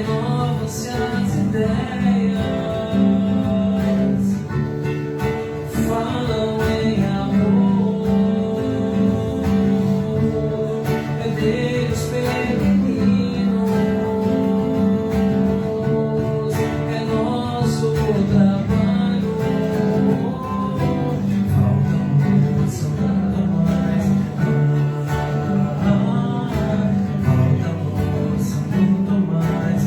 renovam-se as ideias, falam em amor, herdeiros pequeninos, é nosso trabalho. Falta moça, nada mais. Falta moça, muito mais.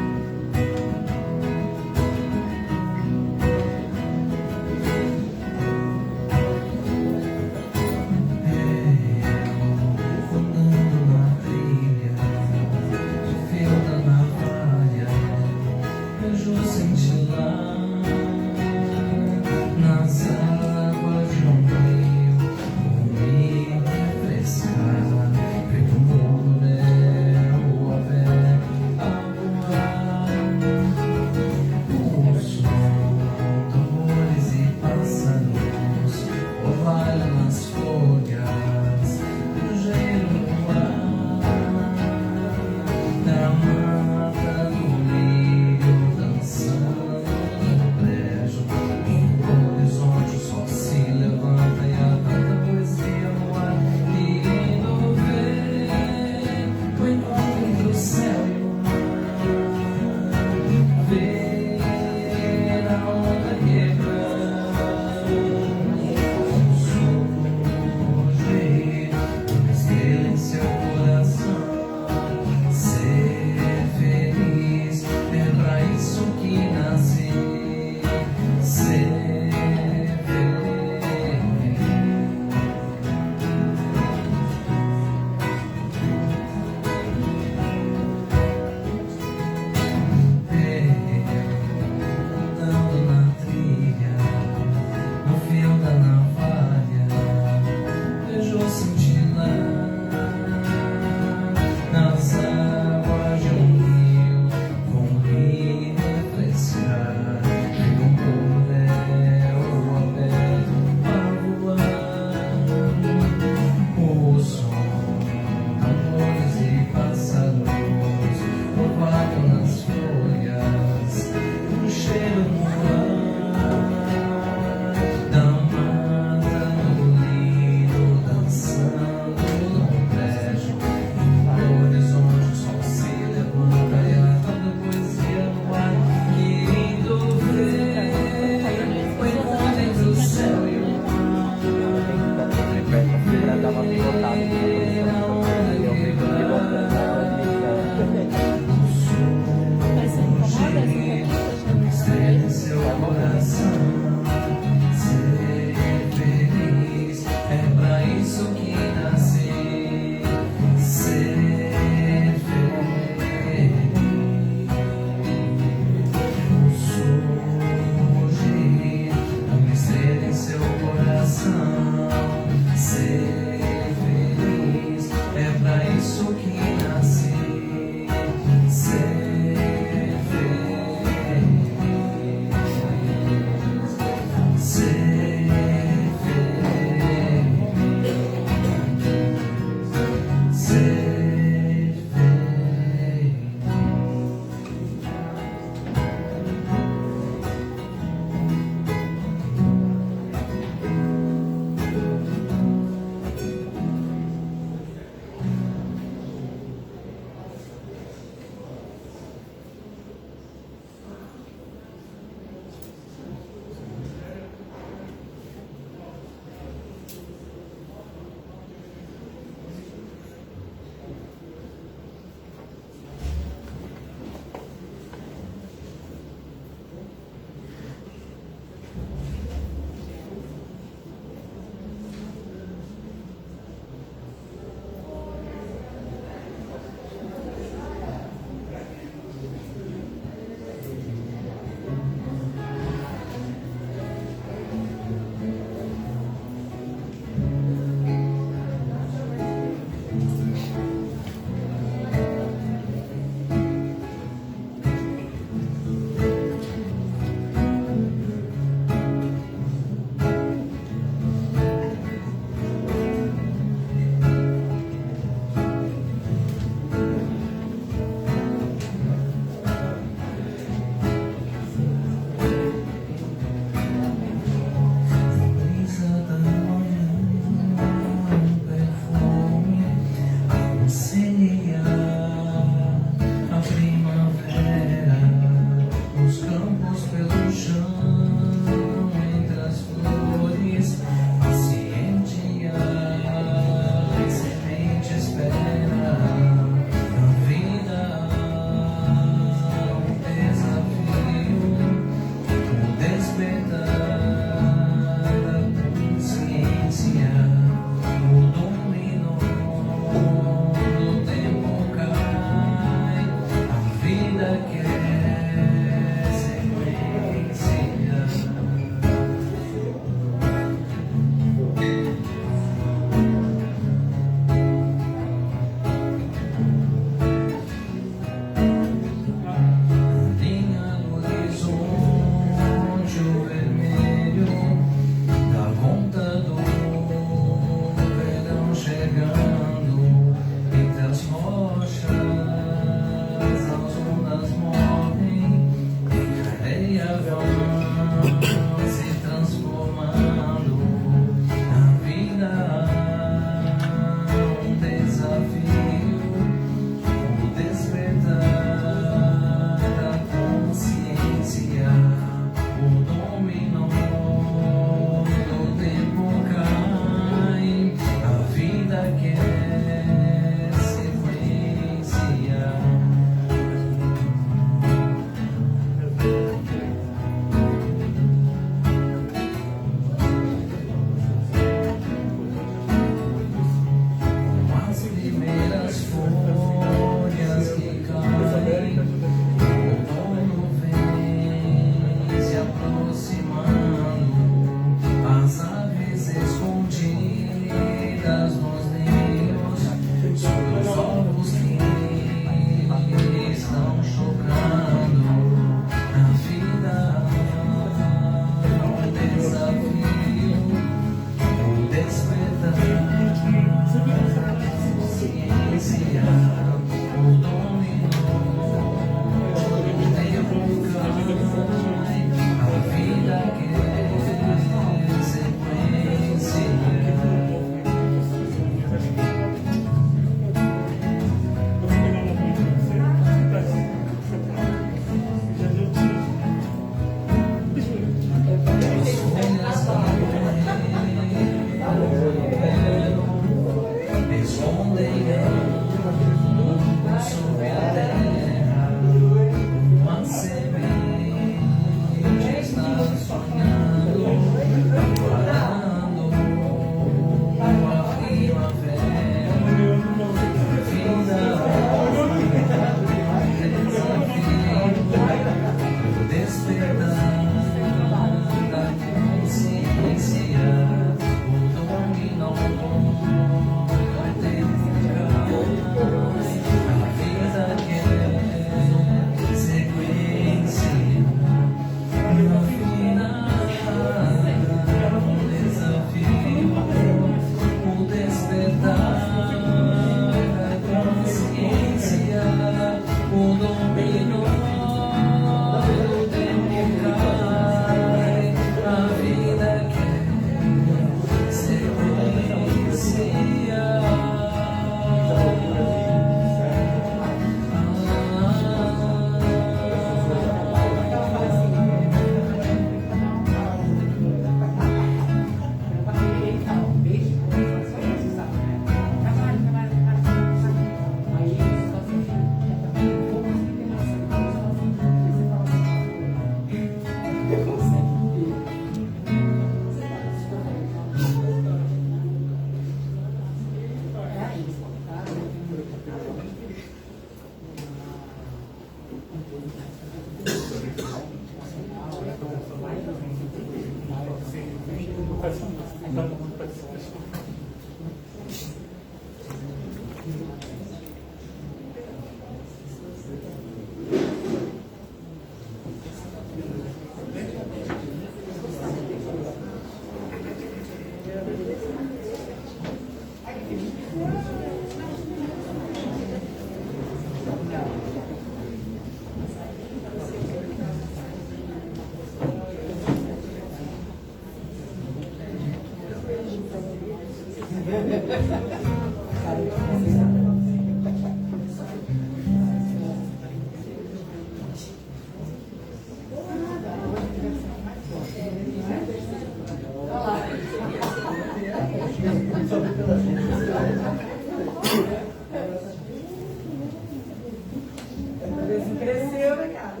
Cresceu, né, cara?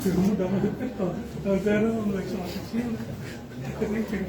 Eu vou mudar meu repertório. Agora não é só assim, né? Eu nem tenho.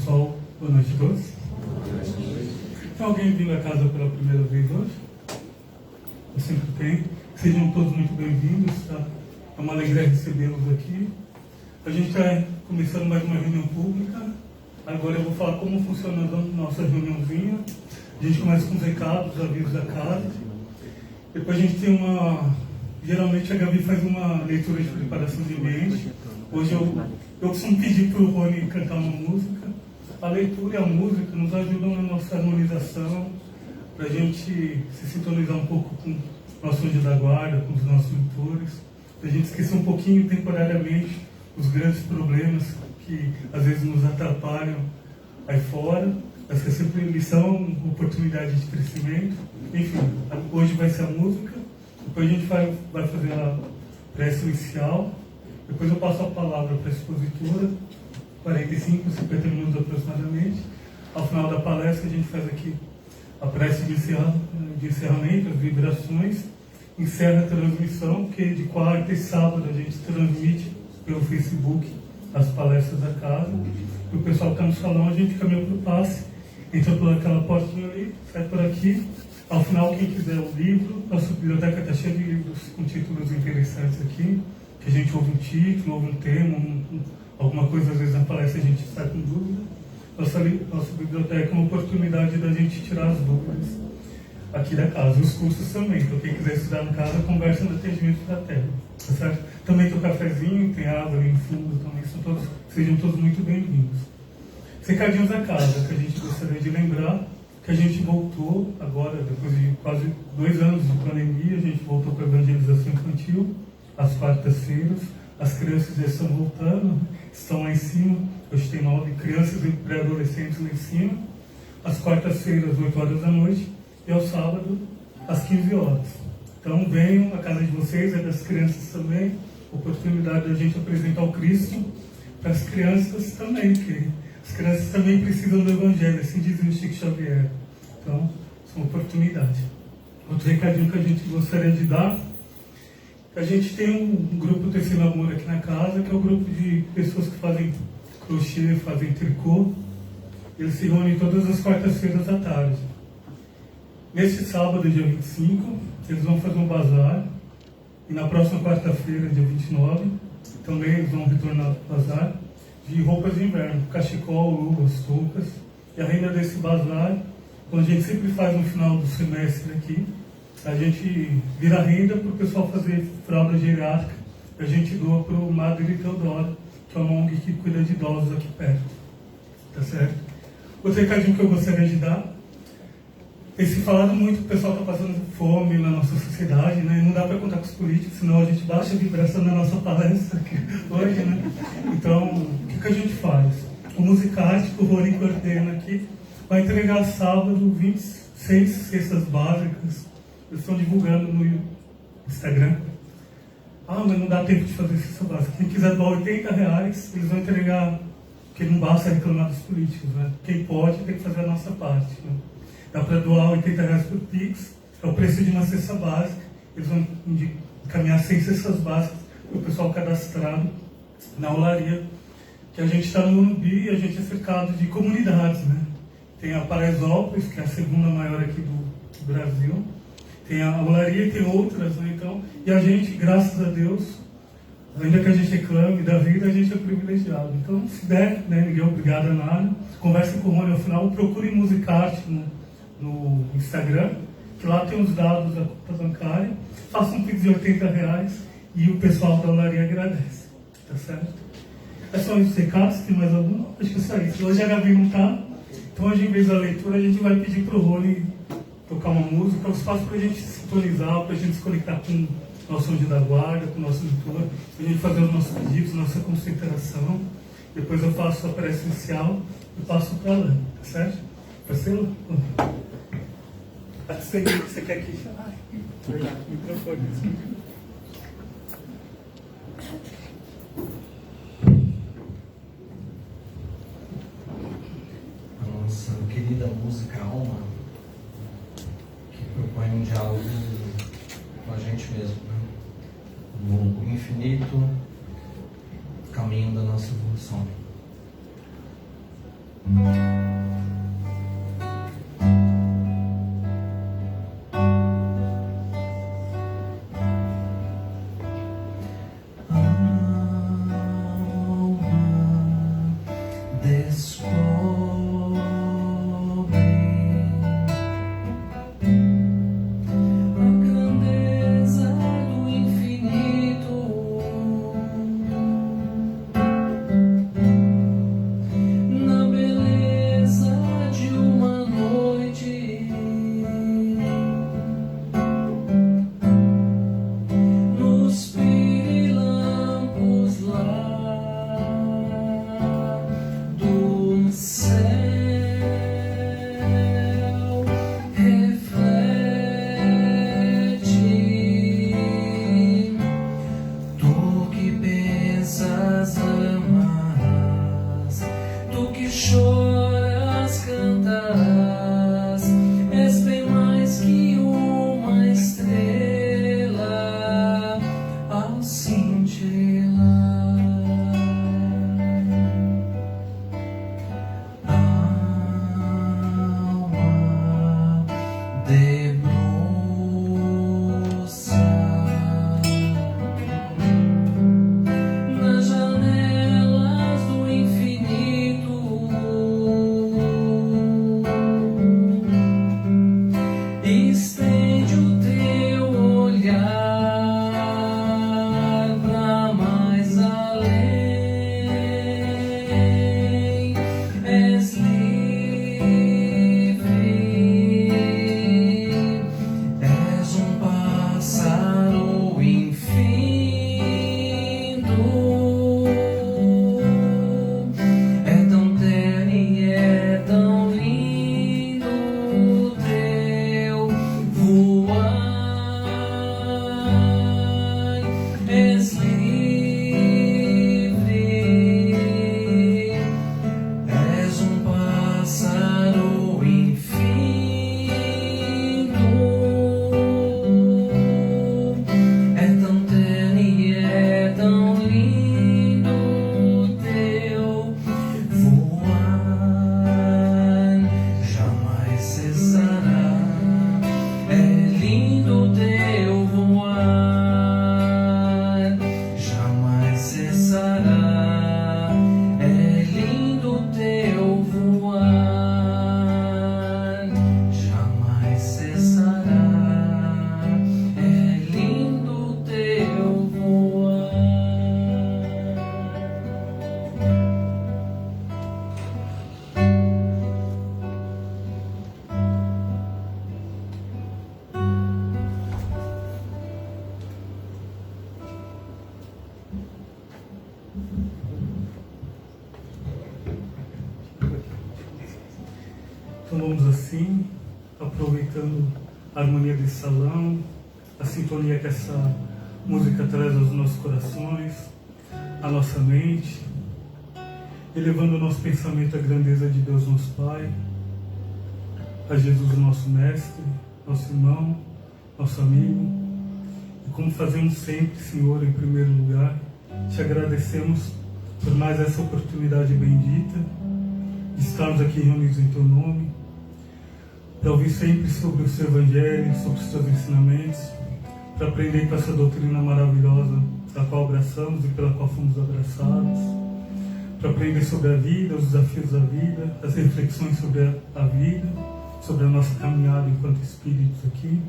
pessoal, boa noite a todos. Tem alguém vindo a casa pela primeira vez hoje? Eu sempre tenho. Sejam todos muito bem-vindos, tá? É uma alegria recebê-los aqui. A gente está começando mais uma reunião pública. Agora eu vou falar como funciona a nossa reuniãozinha. A gente começa com os recados, os avisos da casa. Depois a gente tem geralmente a Gabi faz uma leitura de preparação de ambiente. Hoje eu costumo pedir para o Rony cantar uma música. A leitura e a música nos ajudam na nossa harmonização, para a gente se sintonizar um pouco com o nosso anjo da guarda, com os nossos leitores, para a gente esquecer um pouquinho temporariamente os grandes problemas que às vezes nos atrapalham aí fora. Essa é sempre lição, oportunidade de crescimento. Enfim, hoje vai ser a música, depois a gente vai fazer a prece inicial, depois eu passo a palavra para a expositora, 45, 50 minutos aproximadamente. Ao final da palestra a gente faz aqui a prece de encerramento, as vibrações, encerra a transmissão, que de quarta e sábado a gente transmite pelo Facebook as palestras da casa. E o pessoal que está no salão, a gente caminha para o passe, entra por aquela portinha ali, sai por aqui. Ao final, quem quiser o livro, nossa biblioteca está cheia de livros com títulos interessantes aqui, que a gente ouve um título, ouve um tema, alguma coisa, às vezes na palestra a gente sai com dúvida. Nossa biblioteca é uma oportunidade da gente tirar as dúvidas aqui da casa. Os cursos também, então quem quiser estudar em casa, conversa no atendimento da tela, tá certo? Também tem o cafezinho, tem água ali no fundo também, sejam todos muito bem-vindos. Recadinhos da casa, que a gente gostaria de lembrar, que a gente voltou agora, depois de quase 2 anos de pandemia, a gente voltou para a evangelização infantil, às quartas-feiras. As crianças já estão voltando, estão lá em cima. Hoje tem 9 crianças e pré-adolescentes lá em cima. Às quartas-feiras, às 8 horas da noite, e ao sábado, às 15 horas. Então venham, a casa de vocês é das crianças também. Oportunidade da gente apresentar o Cristo para as crianças também, porque as crianças também precisam do Evangelho, assim dizia o Chico Xavier. Então, é uma oportunidade. Outro recadinho que a gente gostaria de dar, a gente tem um grupo Tecendo Amor aqui na casa, que é o grupo de pessoas que fazem crochê, fazem tricô. Eles se reúnem todas as quartas-feiras à tarde. Neste sábado, dia 25, eles vão fazer um bazar. E na próxima quarta-feira, dia 29, também eles vão retornar ao bazar de roupas de inverno, cachecol, luvas, toucas. E a renda desse bazar, como a gente sempre faz no final do semestre aqui, a gente vira renda para o pessoal fazer fralda geriátrica. A gente doa para o Madre Teodoro, que é uma ONG que cuida de idosos aqui perto. Tá certo? Outro recadinho que eu gostaria de dar, tem se falado muito que o pessoal está passando fome na nossa sociedade, né? Não dá para contar com os políticos, senão a gente baixa a vibração na nossa palestra aqui hoje, né? Então, o que a gente faz? O Musicarte, que o Rony coordena aqui, vai entregar sábado 26 cestas básicas. Eles estão divulgando no Instagram. Ah, mas não dá tempo de fazer cesta básica. Quem quiser doar R$80, eles vão entregar, porque não basta reclamar dos políticos, né? Quem pode tem que fazer a nossa parte, né? Dá para doar R$80 por Pix, é o preço de uma cesta básica. Eles vão encaminhar 100 cestas básicas para o pessoal cadastrado na olaria, que a gente está no Morumbi e a gente é cercado de comunidades, né? Tem a Paraisópolis, que é a segunda maior aqui do Brasil, tem a olaria e tem outras, né? Então, e a gente, graças a Deus, ainda que a gente reclame da vida, a gente é privilegiado. Então, se der, né, ninguém é obrigado a nada, converse com o Rony ao final, procure Musicarte no Instagram, que lá tem os dados da conta bancária, faça um pix de R$80 e o pessoal da olaria agradece, tá certo? É só isso, recados, tem mais algum? Acho que é só isso. Hoje a Gabi não tá, então hoje em vez da leitura a gente vai pedir pro Rony tocar uma música, um espaço para a gente se sintonizar, para a gente se conectar com o nosso anjo da guarda, com o nosso leitor, para a gente fazer os nossos pedidos, nossa concentração. Depois eu faço a prece inicial e passo para a Lana, tá certo? Pode ser? Você quer que... Obrigado, microfone. A nossa querida música Alma, que propõe um diálogo com a gente mesmo, né? No infinito caminho da nossa evolução. Então vamos assim, aproveitando a harmonia desse salão, a sintonia que essa música traz aos nossos corações, à nossa mente, elevando o nosso pensamento à grandeza de Deus nosso Pai, a Jesus nosso Mestre, nosso irmão, nosso amigo. E como fazemos sempre, Senhor, em primeiro lugar, te agradecemos por mais essa oportunidade bendita de estarmos aqui reunidos em Teu nome, para ouvir sempre sobre o Seu Evangelho, sobre os Teus ensinamentos, para aprender com essa doutrina maravilhosa a qual abraçamos e pela qual fomos abraçados, para aprender sobre a vida, os desafios da vida, as reflexões sobre a vida, sobre a nossa caminhada enquanto espíritos aqui.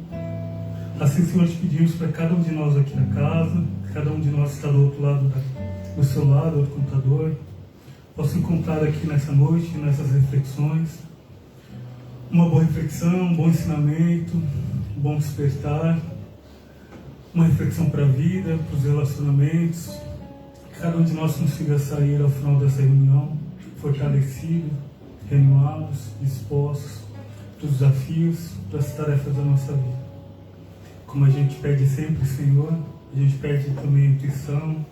Assim, Senhor, te pedimos para cada um de nós aqui na casa, cada um de nós que está do outro lado do seu lado, do computador, possa encontrar aqui nessa noite, nessas reflexões, uma boa reflexão, um bom ensinamento, um bom despertar, uma reflexão para a vida, para os relacionamentos. Que cada um de nós consiga sair ao final dessa reunião fortalecido, renovados, dispostos para os desafios, para as tarefas da nossa vida. Como a gente pede sempre, Senhor, a gente pede também a intuição,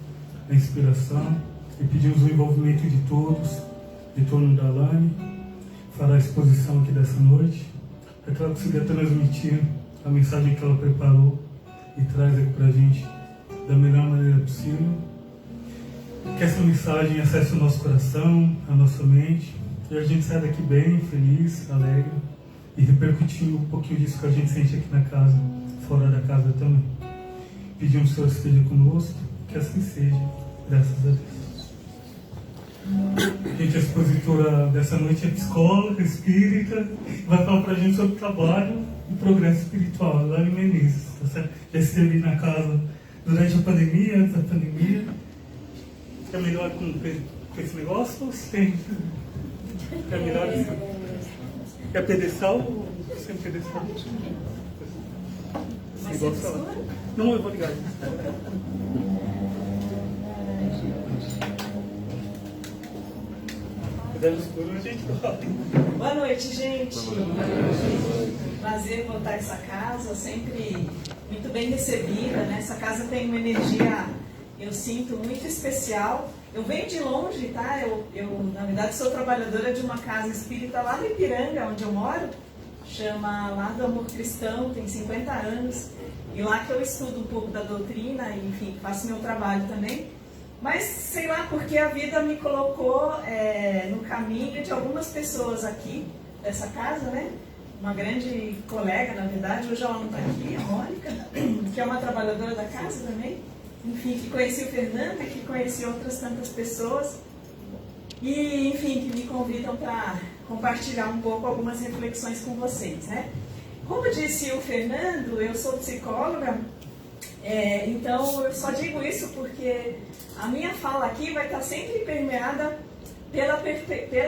a inspiração, e pedimos o envolvimento de todos em torno da Lani, fará a exposição aqui dessa noite, para que ela consiga transmitir a mensagem que ela preparou e traz aqui para a gente da melhor maneira possível. Que essa mensagem acesse o nosso coração, a nossa mente, E a gente sai daqui bem, feliz, alegre e repercutindo um pouquinho disso que a gente sente aqui na casa, fora da casa também. Pedimos que o Senhor esteja conosco, que assim seja, graças a Deus. Gente, a expositora dessa noite é psicóloga, espírita, vai falar pra gente sobre trabalho e progresso espiritual, Lani Menezes, tá certo? Já esteve na casa durante a pandemia, antes da pandemia. É melhor com esse negócio ou sem? É melhor assim? É pedestal ou sem pedestal? Mas Igual você falar. mistura? Não, eu vou ligar. Dando escuro, a gente vai. Boa noite, gente. Prazer voltar a essa casa, sempre muito bem recebida, né? Essa casa tem uma energia, eu sinto, muito especial. Eu venho de longe, tá? Eu na verdade, sou trabalhadora de uma casa espírita lá no Ipiranga, onde eu moro. Chama Lar do Amor Cristão, tem 50 anos. E lá que eu estudo um pouco da doutrina, e, enfim, faço meu trabalho também. Mas sei lá porque a vida me colocou no caminho de algumas pessoas aqui dessa casa, né? Uma grande colega, na verdade, hoje ela não está aqui, a Mônica, que é uma trabalhadora da casa também. Enfim, que conheci o Fernando e que conheci outras tantas pessoas. E, enfim, que me convidam para compartilhar um pouco algumas reflexões com vocês, né? Como disse o Fernando, eu sou psicóloga, então eu só digo isso porque a minha fala aqui vai estar sempre permeada pela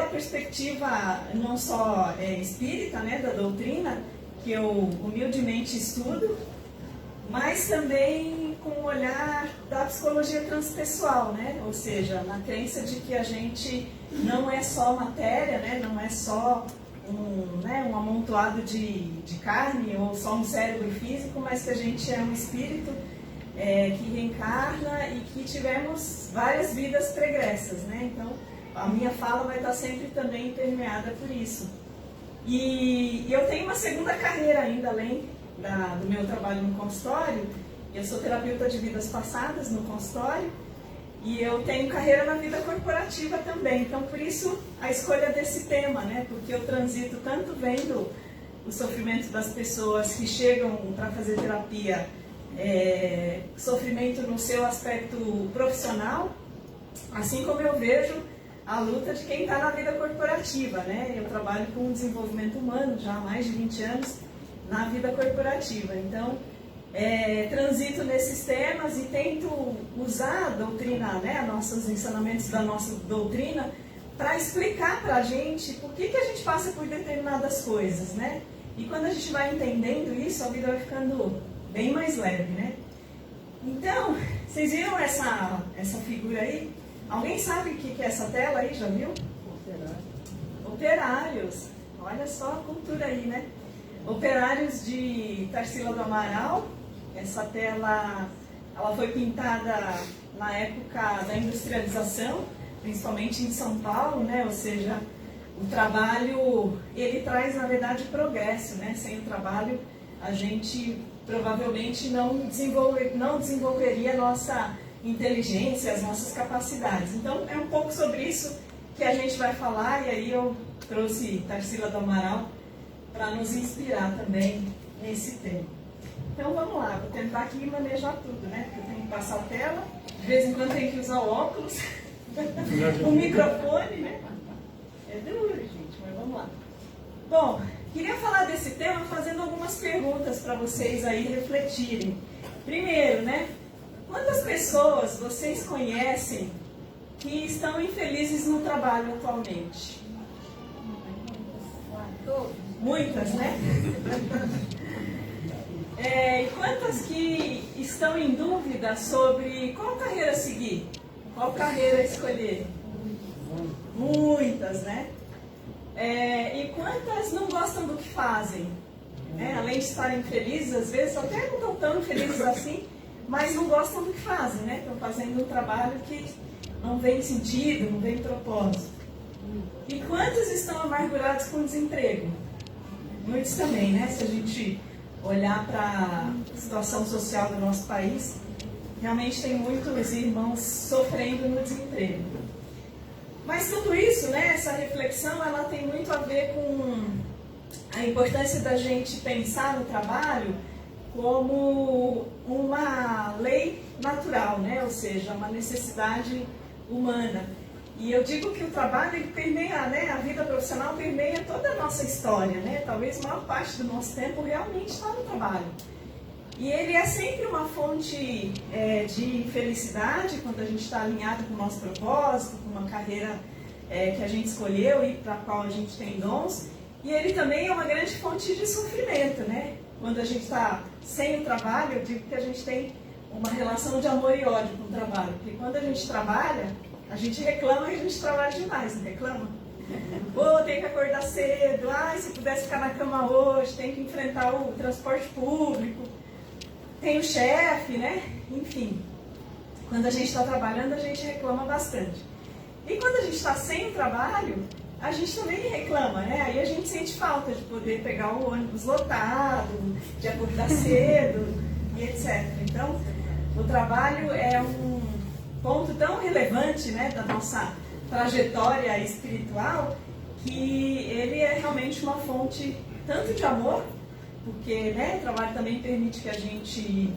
perspectiva não só espírita, né, da doutrina, que eu humildemente estudo, mas também com o olhar da psicologia transpessoal, né? Ou seja, na crença de que a gente não é só matéria, né? Não é só um amontoado de carne ou só um cérebro físico, mas que a gente é um espírito que reencarna e que tivemos várias vidas pregressas, né? Então, a minha fala vai estar sempre também permeada por isso. E eu tenho uma segunda carreira ainda, além do meu trabalho no consultório. Eu sou terapeuta de vidas passadas no consultório e eu tenho carreira na vida corporativa também. Então, por isso, a escolha desse tema, né? Porque eu transito tanto vendo o sofrimento das pessoas que chegam para fazer terapia, sofrimento no seu aspecto profissional, assim como eu vejo a luta de quem está na vida corporativa, né? Eu trabalho com desenvolvimento humano já há mais de 20 anos na vida corporativa. Então, transito nesses temas e tento usar a doutrina, né, nossos ensinamentos da nossa doutrina, para explicar para a gente por que a gente passa por determinadas coisas, né? E quando a gente vai entendendo isso, a vida vai ficando bem mais leve, né? Então, vocês viram essa figura aí? Alguém sabe o que é essa tela aí? Já viu? Operários. Olha só a cultura aí, né? Operários de Tarsila do Amaral. Essa tela, ela foi pintada na época da industrialização, principalmente em São Paulo, né? Ou seja, o trabalho, ele traz, na verdade, progresso, né? Sem o trabalho, a gente provavelmente não desenvolveria a nossa inteligência, as nossas capacidades. Então, é um pouco sobre isso que a gente vai falar, e aí eu trouxe Tarsila do Amaral para nos inspirar também nesse tema. Então, vamos lá, vou tentar aqui manejar tudo, né? Porque eu tenho que passar a tela, de vez em quando tenho que usar o óculos, o microfone, né? É duro, gente, mas vamos lá. Bom, queria falar desse tema fazendo algumas perguntas para vocês aí refletirem. Primeiro, né? Quantas pessoas vocês conhecem que estão infelizes no trabalho atualmente? Muitas, né? E quantas que estão em dúvida sobre qual carreira seguir? Qual carreira escolher? Muitas, né? E quantas não gostam do que fazem? Além de estarem felizes, às vezes até não estão tão felizes assim, mas não gostam do que fazem, né? Estão fazendo um trabalho que não vem sentido, não vem propósito. E quantos estão amargurados com o desemprego? Muitos também, né? Se a gente olhar para a situação social do nosso país, realmente tem muitos irmãos sofrendo no desemprego. Mas tudo isso, né? Essa reflexão reflexão ela tem muito a ver com a importância da gente pensar no trabalho como uma lei natural, né? Ou seja, uma necessidade humana. E eu digo que o trabalho ele permeia, né? A vida profissional permeia toda a nossa história, né? Talvez a maior parte do nosso tempo realmente está no trabalho. E ele é sempre uma fonte de felicidade quando a gente está alinhado com o nosso propósito, com uma carreira que a gente escolheu e para a qual a gente tem dons. E ele também é uma grande fonte de sofrimento, né? Quando a gente está sem o trabalho, eu digo que a gente tem uma relação de amor e ódio com o trabalho. Porque quando a gente trabalha, a gente reclama que a gente trabalha demais, não reclama? Pô, tem que acordar cedo, se pudesse ficar na cama hoje, tem que enfrentar o transporte público, tem o chefe, né? Enfim, quando a gente está trabalhando, a gente reclama bastante. E quando a gente está sem o trabalho, a gente também reclama, né? Aí a gente sente falta de poder pegar o ônibus lotado, de acordar cedo e etc. Então, o trabalho é um ponto tão relevante, né, da nossa trajetória espiritual, que ele é realmente uma fonte tanto de amor, porque, né, o trabalho também permite que a gente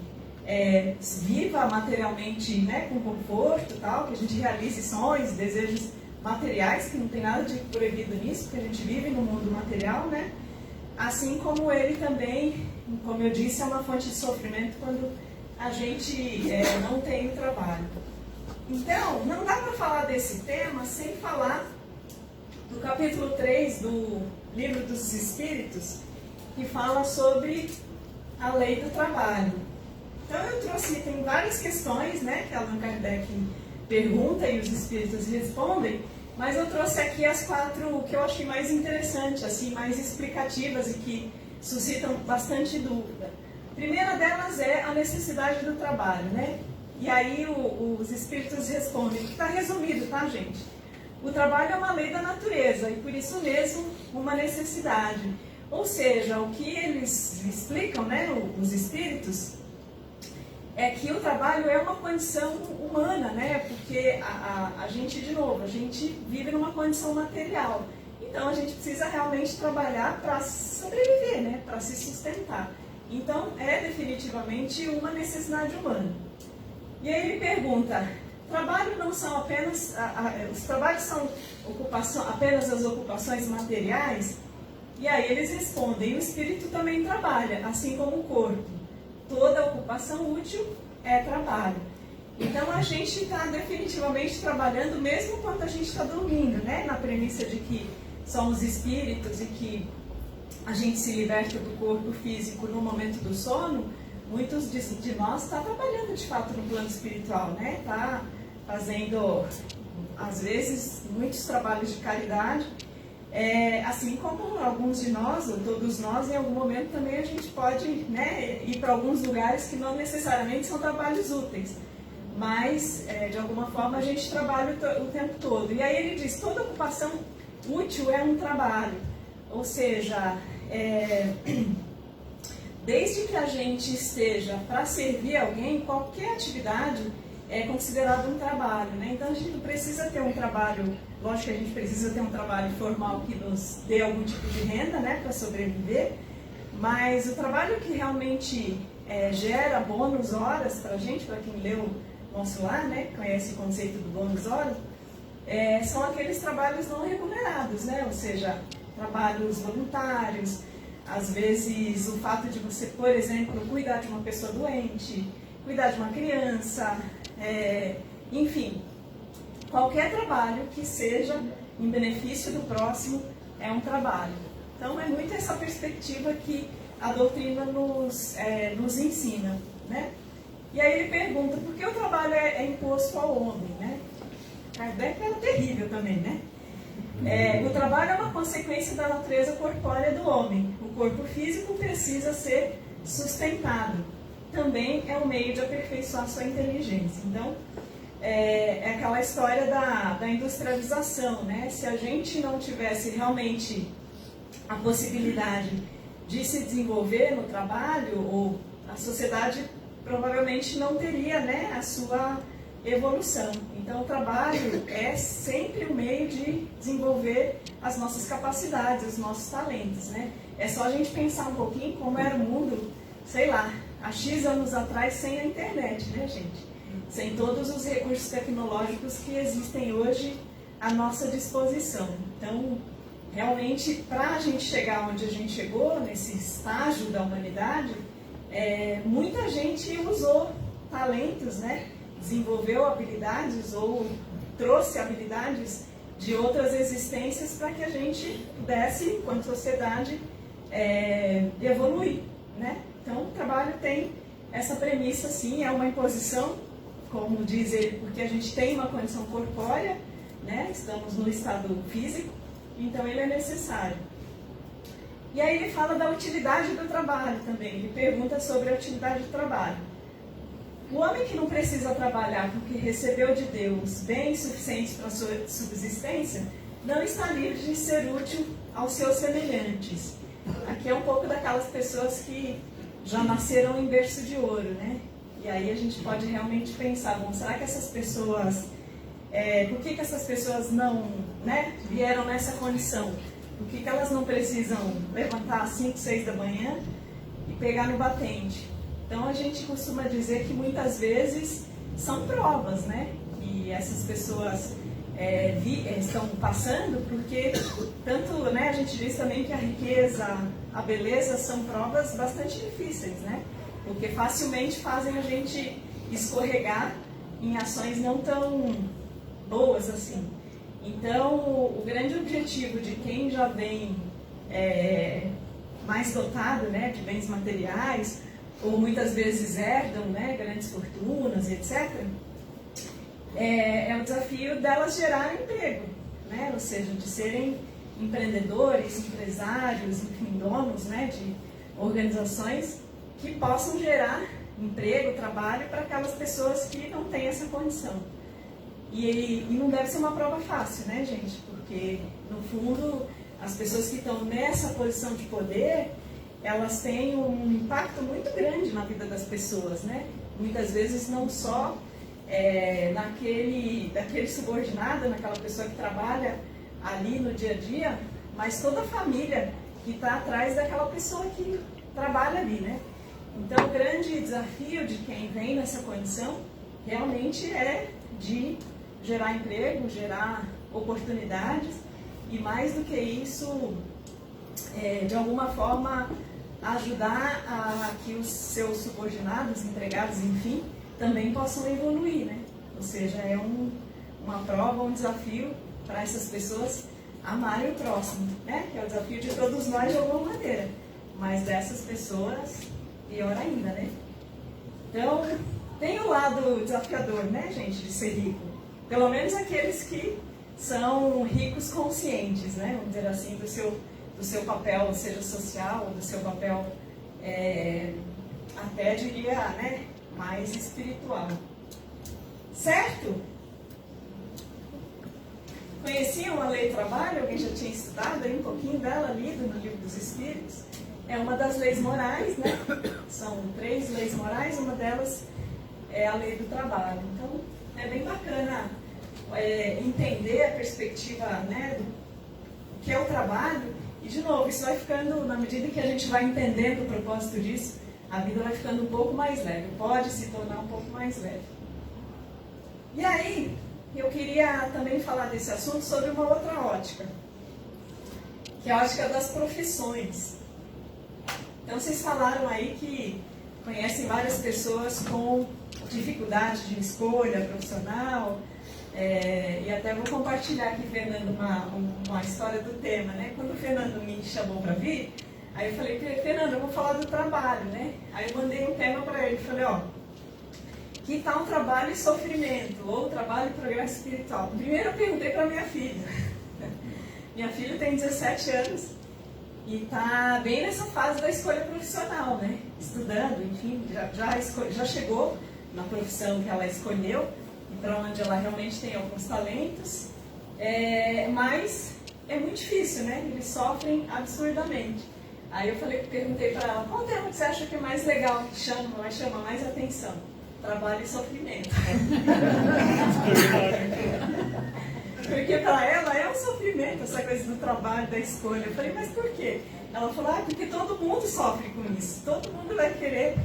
viva materialmente, né, com conforto, tal, que a gente realize sonhos, desejos materiais, que não tem nada de proibido nisso, porque a gente vive no mundo material, né? Assim como ele também, como eu disse, é uma fonte de sofrimento quando a gente não tem o trabalho. Então, não dá para falar desse tema sem falar do capítulo 3 do Livro dos Espíritos, que fala sobre a lei do trabalho. Então, eu trouxe, tem várias questões, né, que Allan Kardec pergunta e os espíritos respondem, mas eu trouxe aqui as 4 que eu achei mais interessantes, assim, mais explicativas e que suscitam bastante dúvida. A primeira delas é a necessidade do trabalho, né? E aí os espíritos respondem, que está resumido, tá, gente? O trabalho é uma lei da natureza e por isso mesmo uma necessidade. Ou seja, o que eles explicam, né, os espíritos, é que o trabalho é uma condição humana, né? Porque a gente, de novo, a gente vive numa condição material. Então, a gente precisa realmente trabalhar para sobreviver, né? Para se sustentar. Então, é definitivamente uma necessidade humana. E aí ele pergunta, trabalho não são apenas... os trabalhos são apenas as ocupações materiais? E aí eles respondem, o espírito também trabalha, assim como o corpo. Toda ocupação útil é trabalho. Então a gente está definitivamente trabalhando mesmo quando a gente está dormindo, né? Na premissa de que somos espíritos e que a gente se liberta do corpo físico no momento do sono, muitos de nós estão trabalhando de fato no plano espiritual, né? Está fazendo, às vezes, muitos trabalhos de caridade. Assim como alguns de nós, ou todos nós, em algum momento também a gente pode, né, ir para alguns lugares que não necessariamente são trabalhos úteis, mas de alguma forma a gente trabalha o tempo todo. E aí ele diz, toda ocupação útil é um trabalho, ou seja, desde que a gente esteja para servir alguém, qualquer atividade é considerado um trabalho, né? Então a gente não precisa ter um trabalho, lógico que a gente precisa ter um trabalho formal que nos dê algum tipo de renda, né, para sobreviver, mas o trabalho que realmente gera bônus horas para a gente, para quem leu Nosso Lar, né, conhece o conceito do bônus horas, são aqueles trabalhos não remunerados, né? Ou seja, trabalhos voluntários, às vezes o fato de você, por exemplo, cuidar de uma pessoa doente, cuidar de uma criança, enfim, qualquer trabalho que seja em benefício do próximo é um trabalho. Então é muito essa perspectiva que a doutrina nos ensina, né? E aí ele pergunta, por que o trabalho é imposto ao homem, né? Kardec era terrível também, né? O trabalho é uma consequência da natureza corpórea do homem. O corpo físico precisa ser sustentado. Também é um meio de aperfeiçoar sua inteligência. Então, é aquela história da industrialização, né? Se a gente não tivesse realmente a possibilidade de se desenvolver no trabalho, ou a sociedade provavelmente não teria, né, a sua evolução. Então, o trabalho é sempre um meio de desenvolver as nossas capacidades, os nossos talentos, né? É só a gente pensar um pouquinho como era o mundo, sei lá, há X anos atrás, sem a internet, né, gente? Sem todos os recursos tecnológicos que existem hoje à nossa disposição. Então, realmente, para a gente chegar onde a gente chegou, nesse estágio da humanidade, muita gente usou talentos, né? Desenvolveu habilidades ou trouxe habilidades de outras existências para que a gente pudesse, enquanto sociedade, evoluir, né? Então, o trabalho tem essa premissa, sim, é uma imposição, como diz ele, porque a gente tem uma condição corpórea, né? Estamos no estado físico, então ele é necessário. E aí ele fala da utilidade do trabalho também, ele pergunta sobre a utilidade do trabalho. O homem que não precisa trabalhar porque recebeu de Deus bens suficientes para a sua subsistência, não está livre de ser útil aos seus semelhantes. Aqui é um pouco daquelas pessoas que já nasceram em berço de ouro, né? E aí a gente pode realmente pensar, bom, será que essas pessoas, por que essas pessoas não, né, vieram nessa condição? Por que elas não precisam levantar às 5, 6 da manhã e pegar no batente? Então a gente costuma dizer que muitas vezes são provas, né? Que essas pessoas estão passando, porque tanto, né, a gente diz também que a riqueza, a beleza são provas bastante difíceis, né? Porque facilmente fazem a gente escorregar em ações não tão boas assim. Então, o grande objetivo de quem já vem mais dotado, né, de bens materiais, ou muitas vezes herdam, né, grandes fortunas, etc., é o desafio delas gerarem emprego, né? Ou seja, de serem empreendedores, empresários, enfim, donos, né, de organizações que possam gerar emprego, trabalho para aquelas pessoas que não têm essa condição. E não deve ser uma prova fácil, né, gente? Porque, no fundo, as pessoas que estão nessa posição de poder, elas têm um impacto muito grande na vida das pessoas, né? Muitas vezes não só daquele subordinado, naquela pessoa que trabalha ali no dia a dia, mas toda a família que está atrás daquela pessoa que trabalha ali, né? Então, o grande desafio de quem vem nessa condição realmente é de gerar emprego, gerar oportunidades e, mais do que isso, de alguma forma, ajudar a que os seus subordinados, empregados, enfim, também possam evoluir, né? Ou seja, é uma prova, um desafio para essas pessoas amarem o próximo, né? Que é o desafio de todos nós de alguma maneira, mas dessas pessoas, pior ainda, né? Então, tem o lado desafiador, né, gente, de ser rico. Pelo menos aqueles que são ricos conscientes, né? Vamos dizer assim, do seu papel, seja social, do seu papel, até diria, né, mais espiritual. Certo? Conheciam a lei do trabalho? Alguém já tinha estudado aí um pouquinho dela, lido no Livro dos Espíritos? É uma das leis morais, né? São 3 leis morais, uma delas é a lei do trabalho. Então, é bem bacana entender a perspectiva, né, do que é o trabalho. E, de novo, isso vai ficando, na medida que a gente vai entendendo o propósito disso, a vida vai ficando um pouco mais leve, pode se tornar um pouco mais leve. E aí, eu queria também falar desse assunto sobre uma outra ótica, que é a ótica das profissões. Então, vocês falaram aí que conhecem várias pessoas com dificuldade de escolha profissional, e até vou compartilhar aqui, Fernando, uma história do tema, né? Quando o Fernando me chamou para vir, aí eu falei, Fernando, eu vou falar do trabalho, né? Aí eu mandei um tema para ele, falei, que tal trabalho e sofrimento, ou trabalho e progresso espiritual? Primeiro eu perguntei para minha filha. Minha filha tem 17 anos e está bem nessa fase da escolha profissional, né? Estudando, enfim, já chegou na profissão que ela escolheu, e para onde ela realmente tem alguns talentos, mas é muito difícil, né? Eles sofrem absurdamente. Aí eu perguntei para ela, qual tema que você acha que é mais legal, que chama mais atenção? trabalho e sofrimento. Porque para ela é um sofrimento essa coisa do trabalho, da escolha. Eu falei, mas por quê? Ela falou, porque todo mundo sofre com isso. Todo mundo vai querer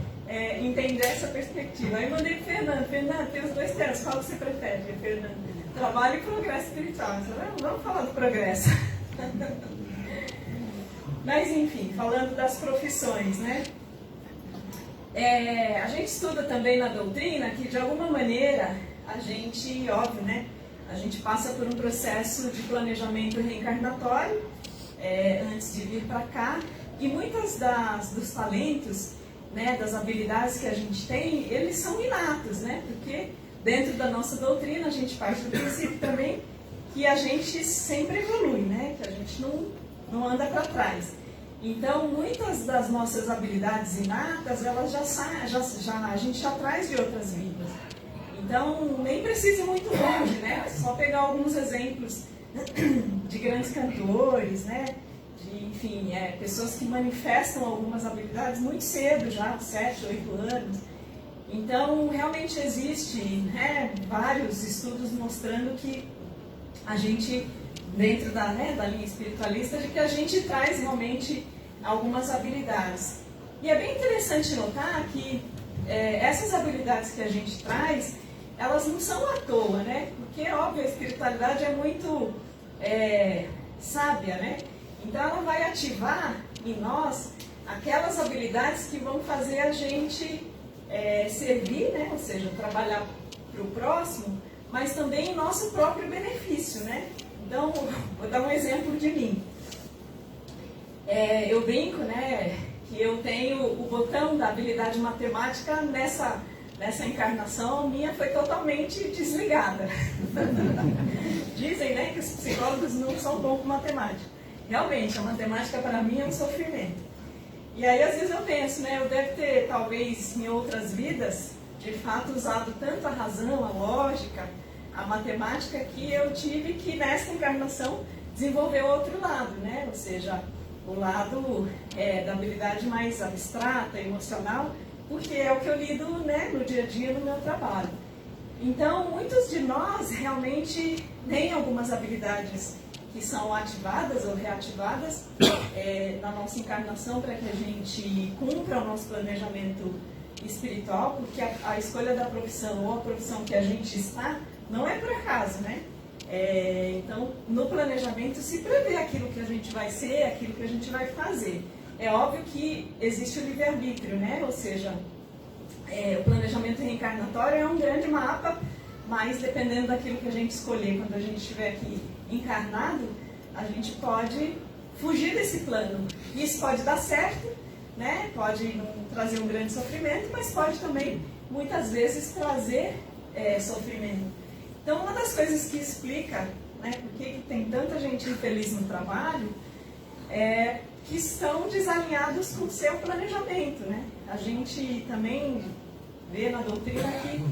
entender essa perspectiva. Aí eu mandei para Fernando, tem os dois termos, qual que você prefere, Fernando? Trabalho e progresso espiritual. Eu falei, vamos falar do progresso. Mas enfim, falando das profissões, né? A gente estuda também na doutrina que de alguma maneira a gente, óbvio, né? A gente passa por um processo de planejamento reencarnatório antes de vir para cá, e muitos dos talentos, né, das habilidades que a gente tem, eles são inatos, né? Porque dentro da nossa doutrina a gente parte do princípio também que a gente sempre evolui, né? Que a gente não anda para trás. Então, muitas das nossas habilidades inatas, elas a gente já traz de outras vidas. Então, nem precisa ir muito longe, né? É só pegar alguns exemplos de grandes cantores, né? De, enfim, pessoas que manifestam algumas habilidades muito cedo, já, 7, 8 anos. Então, realmente existe, né, vários estudos mostrando que a gente, dentro da linha espiritualista, de que a gente traz realmente algumas habilidades. E é bem interessante notar que essas habilidades que a gente traz, elas não são à toa, né? Porque, óbvio, a espiritualidade é muito sábia, né? Então ela vai ativar em nós aquelas habilidades que vão fazer a gente servir, né? Ou seja, trabalhar para o próximo, mas também em nosso próprio benefício, né? Então, vou dar um exemplo de mim. Eu brinco, né, que eu tenho o botão da habilidade matemática nessa encarnação, minha foi totalmente desligada. Dizem, né, que os psicólogos não são bons com matemática. Realmente, a matemática para mim é um sofrimento. E aí, às vezes eu penso, né, eu devo ter, talvez, em outras vidas, de fato, usado tanto a razão, a lógica, a matemática, que eu tive que, nessa encarnação, desenvolver o outro lado, né? Ou seja, o lado da habilidade mais abstrata, emocional, porque é o que eu lido, né, no dia a dia no meu trabalho. Então, muitos de nós realmente têm algumas habilidades que são ativadas ou reativadas na nossa encarnação para que a gente cumpra o nosso planejamento espiritual, porque a escolha da profissão ou a profissão que a gente está não é por acaso, né? Então, no planejamento se prevê aquilo que a gente vai ser, aquilo que a gente vai fazer. É óbvio que existe o livre-arbítrio, né? Ou seja, o planejamento reencarnatório é um grande mapa, mas dependendo daquilo que a gente escolher quando a gente estiver aqui encarnado, a gente pode fugir desse plano. Isso pode dar certo, né? Pode não trazer um grande sofrimento, mas pode também, muitas vezes, trazer sofrimento. Então, uma das coisas que explica, né, por que tem tanta gente infeliz no trabalho é que estão desalinhados com o seu planejamento, né? A gente também vê na doutrina que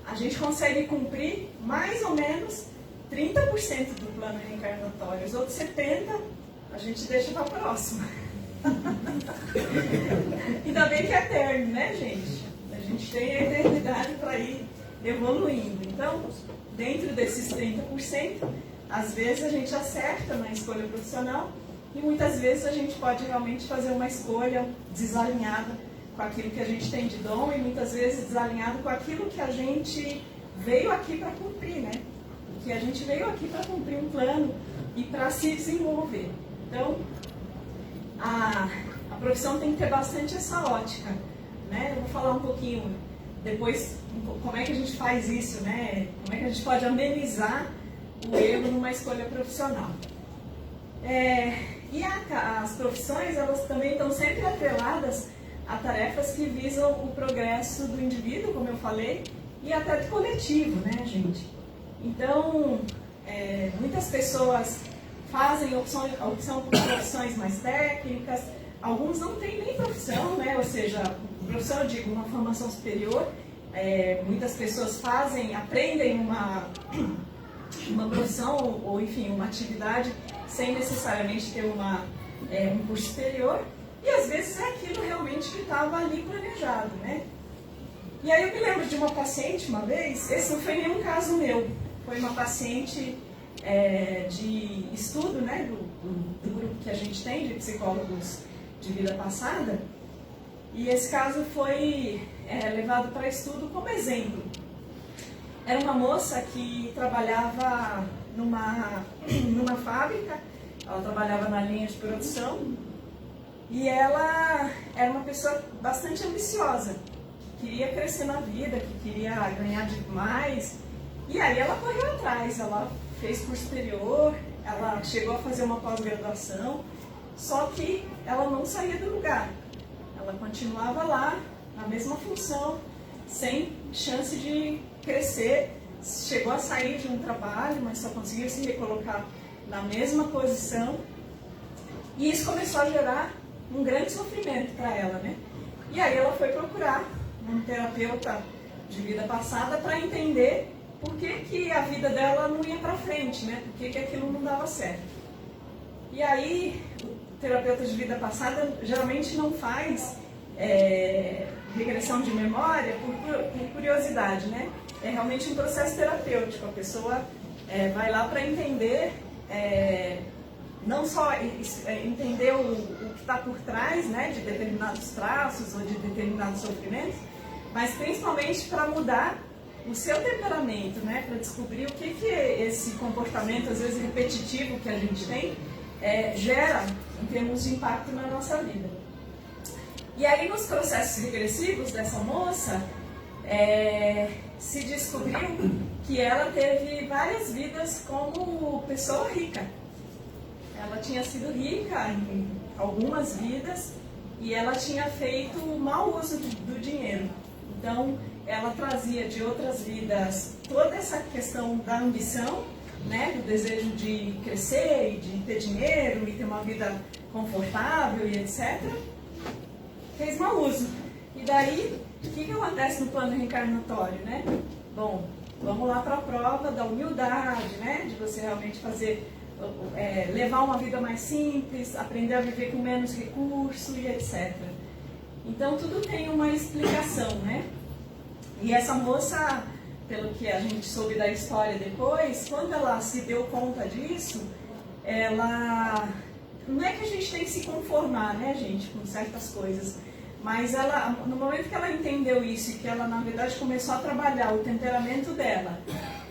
a gente consegue cumprir mais ou menos 30% do plano reencarnatório. Os outros 70% a gente deixa para a próxima. Ainda bem que é eterno, né, gente? A gente tem a eternidade para ir evoluindo. Então, dentro desses 30%, às vezes a gente acerta na escolha profissional e muitas vezes a gente pode realmente fazer uma escolha desalinhada com aquilo que a gente tem de dom e muitas vezes desalinhado com aquilo que a gente veio aqui para cumprir, né? Porque a gente veio aqui para cumprir um plano e para se desenvolver. Então, a profissão tem que ter bastante essa ótica, né? Eu vou falar um pouquinho depois como é que a gente faz isso, né? Como é que a gente pode amenizar o erro numa escolha profissional. E as profissões, elas também estão sempre atreladas a tarefas que visam o progresso do indivíduo, como eu falei, e até do coletivo, né, gente? Então, muitas pessoas fazem opção por profissões mais técnicas, alguns não têm nem profissão, né? Ou seja, profissão, eu digo, uma formação superior, muitas pessoas aprendem uma profissão ou, enfim, uma atividade sem necessariamente ter um curso superior, e às vezes é aquilo realmente que estava ali planejado, né? E aí eu me lembro de uma paciente uma vez, esse não foi nenhum caso meu, foi uma paciente de estudo, né, do grupo que a gente tem, de psicólogos de vida passada, e esse caso foi levado para estudo como exemplo. Era uma moça que trabalhava numa fábrica, ela trabalhava na linha de produção, e ela era uma pessoa bastante ambiciosa, que queria crescer na vida, que queria ganhar mais. E aí ela correu atrás, ela fez curso superior, ela chegou a fazer uma pós-graduação, só que ela não saía do lugar. Ela continuava lá, na mesma função, sem chance de crescer. Chegou a sair de um trabalho, mas só conseguiu se recolocar na mesma posição. E isso começou a gerar um grande sofrimento para ela, né? E aí ela foi procurar um terapeuta de vida passada para entender por que a vida dela não ia para frente, né? Por que aquilo não dava certo. E aí o terapeuta de vida passada geralmente não faz regressão de memória por curiosidade, né? É realmente um processo terapêutico. A pessoa vai lá para entender, não só entender o que está por trás, né, de determinados traços ou de determinados sofrimentos, mas principalmente para mudar o seu temperamento, né, para descobrir o que esse comportamento, às vezes repetitivo, que a gente tem, gera em termos de impacto na nossa vida. E aí, nos processos regressivos dessa moça, se descobriu que ela teve várias vidas como pessoa rica. Ela tinha sido rica em algumas vidas e ela tinha feito mau uso do dinheiro. Então, ela trazia de outras vidas toda essa questão da ambição, né, do desejo de crescer, e de ter dinheiro e ter uma vida confortável e etc. Fez mau uso. E daí, o que acontece no plano reencarnatório, né? Bom, vamos lá para a prova da humildade, né, de você realmente fazer, levar uma vida mais simples, aprender a viver com menos recurso e etc. Então, tudo tem uma explicação, né? E essa moça, pelo que a gente soube da história depois, quando ela se deu conta disso, ela... Não é que a gente tem que se conformar, né, gente, com certas coisas, mas ela, no momento que ela entendeu isso e que ela, na verdade, começou a trabalhar o temperamento dela,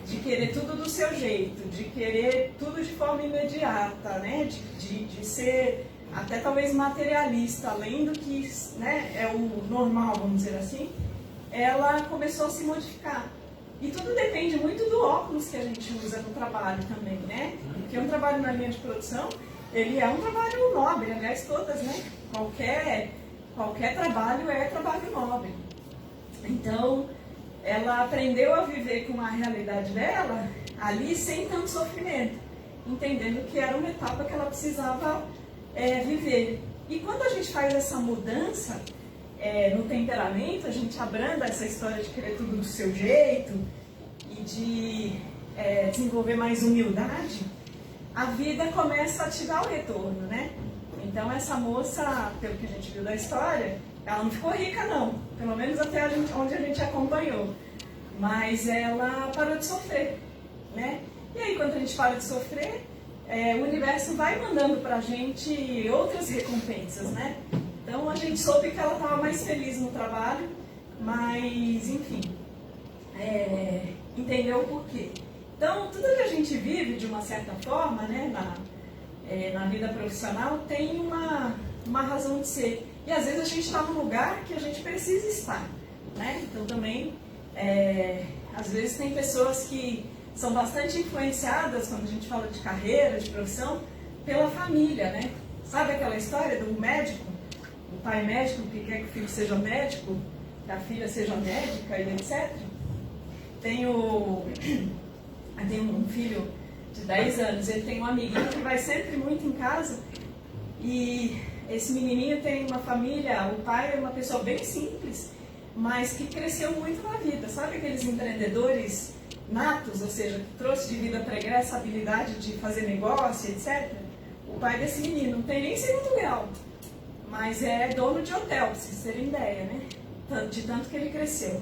de querer tudo do seu jeito, de querer tudo de forma imediata, né, de ser até talvez materialista, além do que, né, é o normal, vamos dizer assim, ela começou a se modificar. E tudo depende muito do óculos que a gente usa no trabalho também, né? Porque um trabalho na linha de produção, ele é um trabalho nobre, aliás, todas, né? Qualquer trabalho é trabalho nobre. Então, ela aprendeu a viver com a realidade dela ali sem tanto sofrimento, entendendo que era uma etapa que ela precisava viver. E quando a gente faz essa mudança no temperamento, a gente abranda essa história de querer tudo do seu jeito e de desenvolver mais humildade, a vida começa a te dar o retorno, né? Então essa moça, pelo que a gente viu da história, ela não ficou rica não, pelo menos até onde a gente acompanhou, mas ela parou de sofrer, né? E aí quando a gente para de sofrer, o universo vai mandando pra gente outras recompensas, né? Então a gente soube que ela estava mais feliz no trabalho, mas enfim, entendeu o porquê. Então tudo que a gente vive de uma certa forma, né, na vida profissional tem uma razão de ser. E às vezes a gente está num lugar que a gente precisa estar, né? Então também, às vezes tem pessoas que são bastante influenciadas, quando a gente fala de carreira, de profissão, pela família, né? Sabe aquela história do médico? O pai médico que quer que o filho seja médico, que a filha seja médica e etc. Tenho um filho de 10 anos, ele tem um amiguinho que vai sempre muito em casa e esse menininho tem uma família, o pai é uma pessoa bem simples, mas que cresceu muito na vida. Sabe aqueles empreendedores natos, ou seja, que trouxe de vida pregressa a habilidade de fazer negócio, etc. O pai desse menino não tem nem segundo grau, mas é dono de hotel, pra vocês terem ideia, né? De tanto que ele cresceu.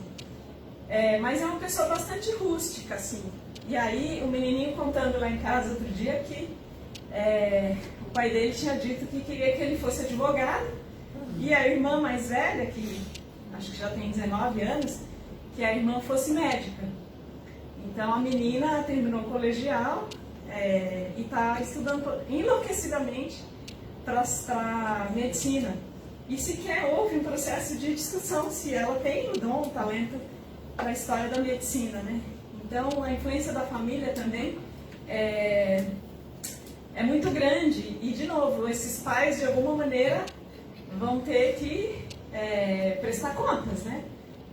Mas é uma pessoa bastante rústica, assim. E aí, o menininho contando lá em casa outro dia que o pai dele tinha dito que queria que ele fosse advogado, e a irmã mais velha, que acho que já tem 19 anos, que a irmã fosse médica. Então, a menina terminou o colegial e está estudando enlouquecidamente para medicina. E sequer houve um processo de discussão se ela tem o dom, o talento para a história da medicina, né? Então, a influência da família também é muito grande. E, de novo, esses pais, de alguma maneira, vão ter que prestar contas, né?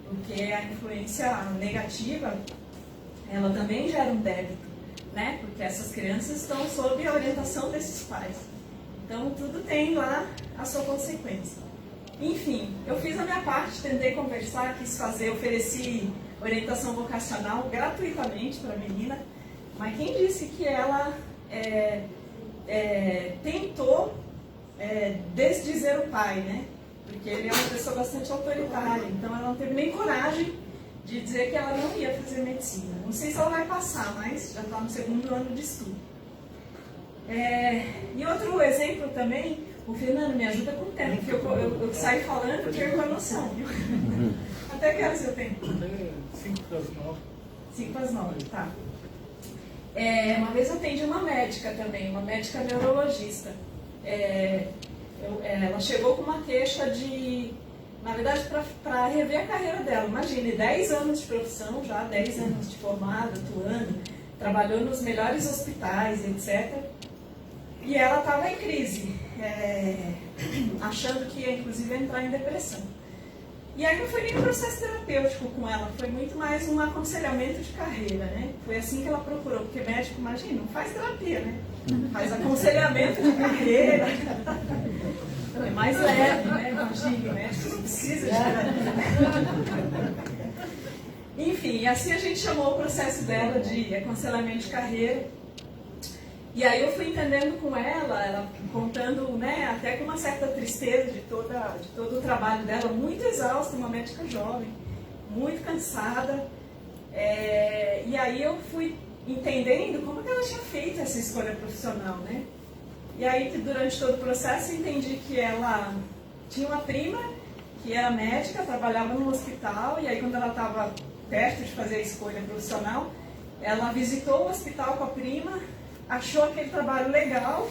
Porque a influência negativa, ela também gera um débito, né? Porque essas crianças estão sob a orientação desses pais. Então, tudo tem lá a sua consequência. Enfim, eu fiz a minha parte, tentei conversar, quis fazer, ofereci orientação vocacional gratuitamente para a menina, mas quem disse que ela tentou desdizer o pai, né? Porque ele é uma pessoa bastante autoritária, então ela não teve nem coragem de dizer que ela não ia fazer medicina. Não sei se ela vai passar, mas já está no 2º ano de estudo. E outro exemplo também, o Fernando me ajuda com o tempo, porque eu saio falando, eu perco a noção, viu? Até que horas eu tenho? 5 para as 9. 5 para as 9, tá. Uma vez eu atendi uma médica também, uma médica neurologista. Ela chegou com uma queixa na verdade, para rever a carreira dela. Imagine, 10 anos de profissão já, 10 anos de formada, atuando, trabalhou nos melhores hospitais, etc. E ela estava em crise, achando que ia, inclusive, entrar em depressão. E aí não foi nem um processo terapêutico com ela, foi muito mais um aconselhamento de carreira, né? Foi assim que ela procurou, porque médico, imagina, não faz terapia, né? Faz aconselhamento de carreira. É mais leve, né? Imagina, médico não precisa de terapia. Enfim, assim a gente chamou o processo dela de aconselhamento de carreira. E aí eu fui entendendo com ela contando, né, até com uma certa tristeza de todo o trabalho dela, muito exausta, uma médica jovem, muito cansada. E aí eu fui entendendo como que ela tinha feito essa escolha profissional, né? E aí, durante todo o processo, eu entendi que ela tinha uma prima que era médica, trabalhava num hospital, e aí quando ela estava perto de fazer a escolha profissional, ela visitou o hospital com a prima, achou aquele trabalho legal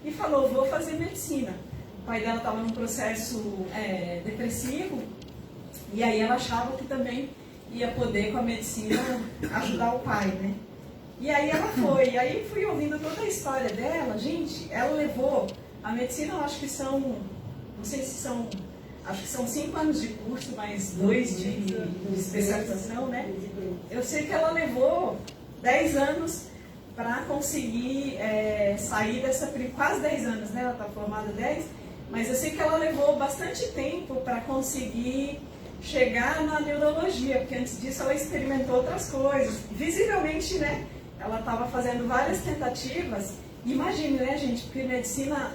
e falou, vou fazer medicina. O pai dela estava num processo depressivo, e aí ela achava que também ia poder, com a medicina, ajudar o pai, né? E aí ela foi, e aí fui ouvindo toda a história dela. Gente, ela levou a medicina, eu acho que são, não sei se são, acho que são 5 anos de curso, mais 2 de especialização, né? Eu sei que ela levou 10 anos para conseguir sair dessa, quase 10 anos, né? Ela está formada 10, mas eu sei que ela levou bastante tempo para conseguir chegar na neurologia, porque antes disso ela experimentou outras coisas. Visivelmente, né? Ela estava fazendo várias tentativas. Imagine, né, gente, porque medicina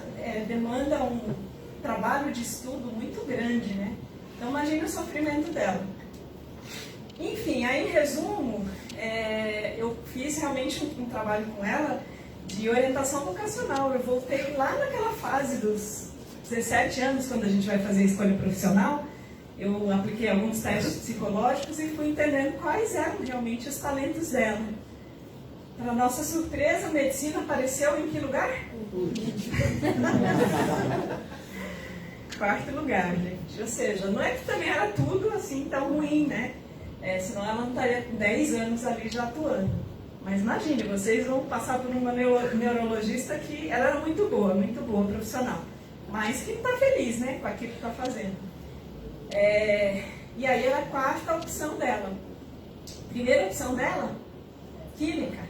demanda um trabalho de estudo muito grande, né? Então, imagine o sofrimento dela. Enfim, aí, em resumo, eu fiz realmente um trabalho com ela de orientação vocacional. Eu voltei lá naquela fase dos 17 anos, quando a gente vai fazer a escolha profissional. Eu apliquei alguns testes psicológicos e fui entendendo quais eram realmente os talentos dela. Para nossa surpresa, a medicina apareceu em que lugar? 4º lugar, gente. Ou seja, não é que também era tudo assim tão ruim, né? Senão ela não estaria 10 anos ali já atuando. Mas imagine, vocês vão passar por uma neurologista que ela era muito boa profissional, mas que não está feliz, né, com aquilo que está fazendo. E aí era a 4ª opção dela. Primeira opção dela, química.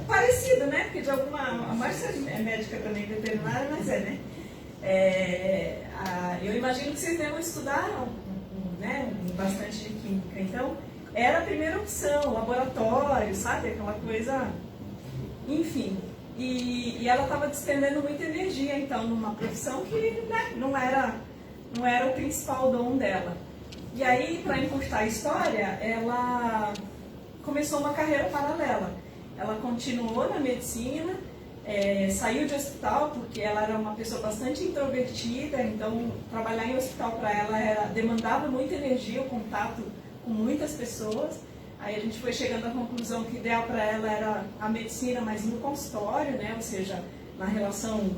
Parecido, né? Porque de alguma... A Márcia é médica também, veterinária, mas né? Eu imagino que vocês devam estudar né, bastante de química. Então, era a primeira opção, laboratório, sabe? Aquela coisa... Enfim. E ela estava despendendo muita energia, então, numa profissão que né, não era o principal dom dela. E aí, para encurtar a história, ela começou uma carreira paralela. Ela continuou na medicina, saiu de hospital porque ela era uma pessoa bastante introvertida, então trabalhar em hospital para ela demandava muita energia, o contato com muitas pessoas. Aí a gente foi chegando à conclusão que o ideal para ela era a medicina, mas no consultório, né? Ou seja, na relação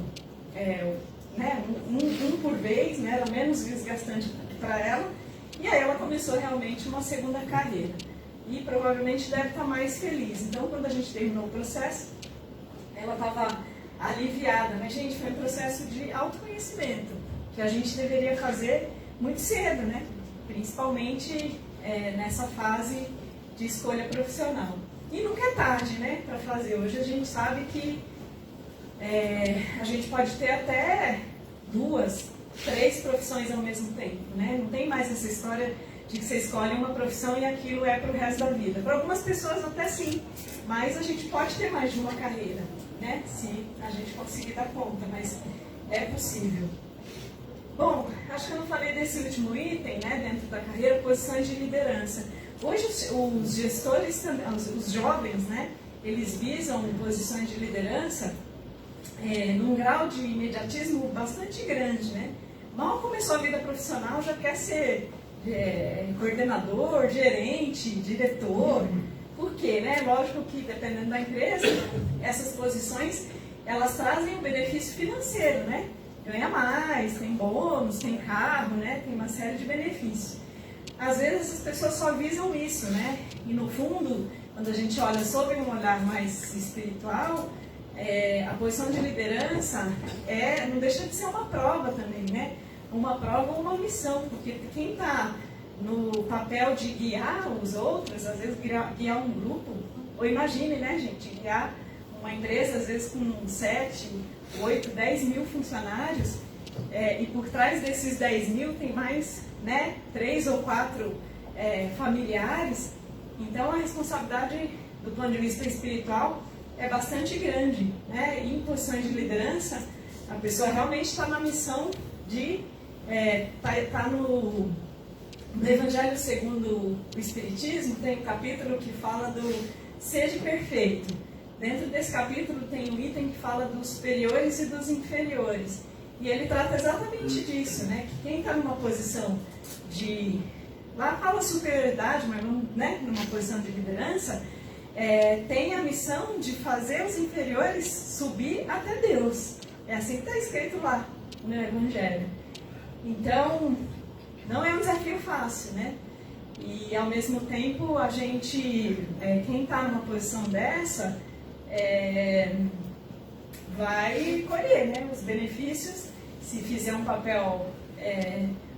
né? um por vez, né? Era menos desgastante para ela. E aí ela começou realmente uma segunda carreira. E provavelmente deve estar mais feliz. Então, quando a gente terminou o processo, ela estava aliviada. Mas, gente, foi um processo de autoconhecimento, que a gente deveria fazer muito cedo, né? Principalmente nessa fase de escolha profissional. E nunca é tarde, né, para fazer. Hoje a gente sabe que a gente pode ter até 2, 3 profissões ao mesmo tempo, né? Não tem mais essa história de que você escolhe uma profissão e aquilo é para o resto da vida. Para algumas pessoas até sim, mas a gente pode ter mais de uma carreira, né? Se a gente conseguir dar conta, mas é possível. Bom, acho que eu não falei desse último item, né, dentro da carreira, posições de liderança. Hoje os gestores, os jovens, né, eles visam posições de liderança num grau de imediatismo bastante grande, né? Mal começou a vida profissional, já quer ser coordenador, gerente, diretor. Por quê, né? Lógico que, dependendo da empresa, essas posições, elas trazem um benefício financeiro, né? Ganha mais, tem bônus, tem carro, né? Tem uma série de benefícios. Às vezes as pessoas só visam isso, né? E no fundo, quando a gente olha sobre um olhar mais espiritual, a posição de liderança não deixa de ser uma prova também, né? Uma prova ou uma missão, porque quem está no papel de guiar os outros, às vezes guiar um grupo, ou imagine, né, gente, guiar uma empresa, às vezes com 7, 8, 10 mil funcionários, e por trás desses 10 mil tem mais, né, 3 ou 4 familiares. Então a responsabilidade do ponto de vista espiritual é bastante grande, né? E em posições de liderança, a pessoa realmente está na missão de tá no Evangelho segundo o Espiritismo, tem um capítulo que fala do seja perfeito. Dentro desse capítulo tem um item que fala dos superiores e dos inferiores. E ele trata exatamente disso, né? Que quem está numa posição de... Lá fala superioridade, mas né, numa posição de liderança, tem a missão de fazer os inferiores subir até Deus. É assim que está escrito lá no Evangelho. Então, não é um desafio fácil, né? E, ao mesmo tempo, a gente, quem está numa posição dessa, vai colher, né, os benefícios, se fizer um papel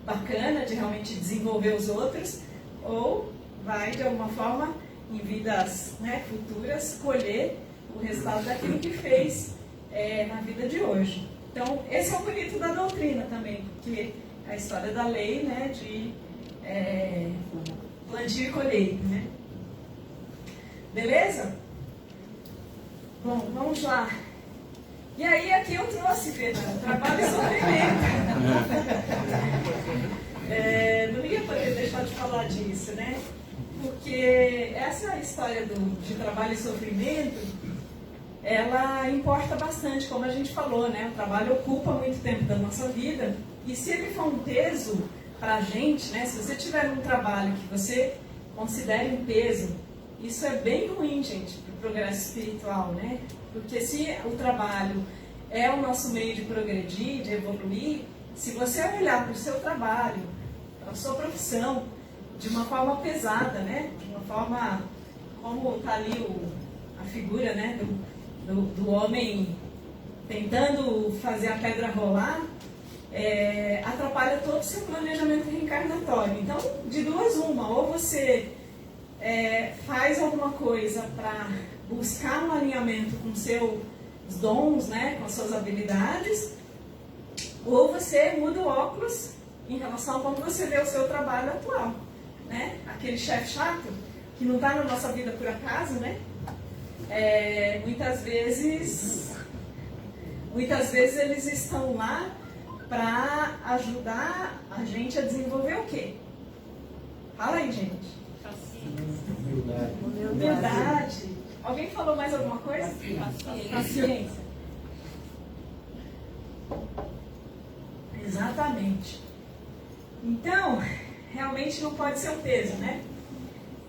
bacana de realmente desenvolver os outros, ou vai, de alguma forma, em vidas, né, futuras, colher o resultado daquilo que fez na vida de hoje. Então, esse é o bonito da doutrina também, porque é a história da lei, né, de plantio e colheita, né? Beleza? Bom, vamos lá. E aí, aqui eu trouxe, Pedro, trabalho e sofrimento. Não ia poder deixar de falar disso, né? Porque essa história de trabalho e sofrimento, ela importa bastante, como a gente falou, né? O trabalho ocupa muito tempo da nossa vida, e se ele for um peso para a gente, né? Se você tiver um trabalho que você considere um peso, isso é bem ruim, gente, para o progresso espiritual, né? Porque se o trabalho é o nosso meio de progredir, de evoluir, se você olhar para o seu trabalho, para a sua profissão, de uma forma pesada, né? De uma forma, como está ali a figura, né? do homem tentando fazer a pedra rolar, atrapalha todo o seu planejamento reencarnatório. Então, de duas uma, ou você faz alguma coisa para buscar um alinhamento com seus dons, né, com as suas habilidades, ou você muda o óculos em relação a como você vê o seu trabalho atual, né? Aquele chefe chato que não está na nossa vida por acaso, né? Muitas vezes eles estão lá para ajudar a gente a desenvolver o quê? Fala aí, gente. Humildade. Alguém falou mais alguma coisa? Paciência. Exatamente. Então, realmente não pode ser um peso, né?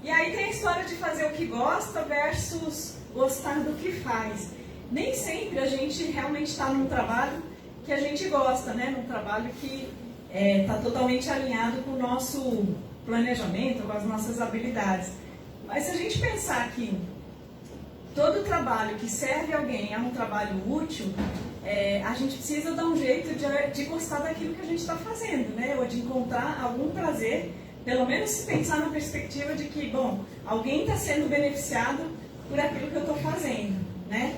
E aí tem a história de fazer o que gosta versus gostar do que faz. Nem sempre a gente realmente está num trabalho que a gente gosta, né? Num trabalho que está totalmente alinhado com o nosso planejamento, com as nossas habilidades. Mas se a gente pensar que todo trabalho que serve alguém é um trabalho útil, a gente precisa dar um jeito de gostar daquilo que a gente está fazendo, né? Ou de encontrar algum prazer, pelo menos se pensar na perspectiva de que, bom, alguém está sendo beneficiado por aquilo que eu estou fazendo, né?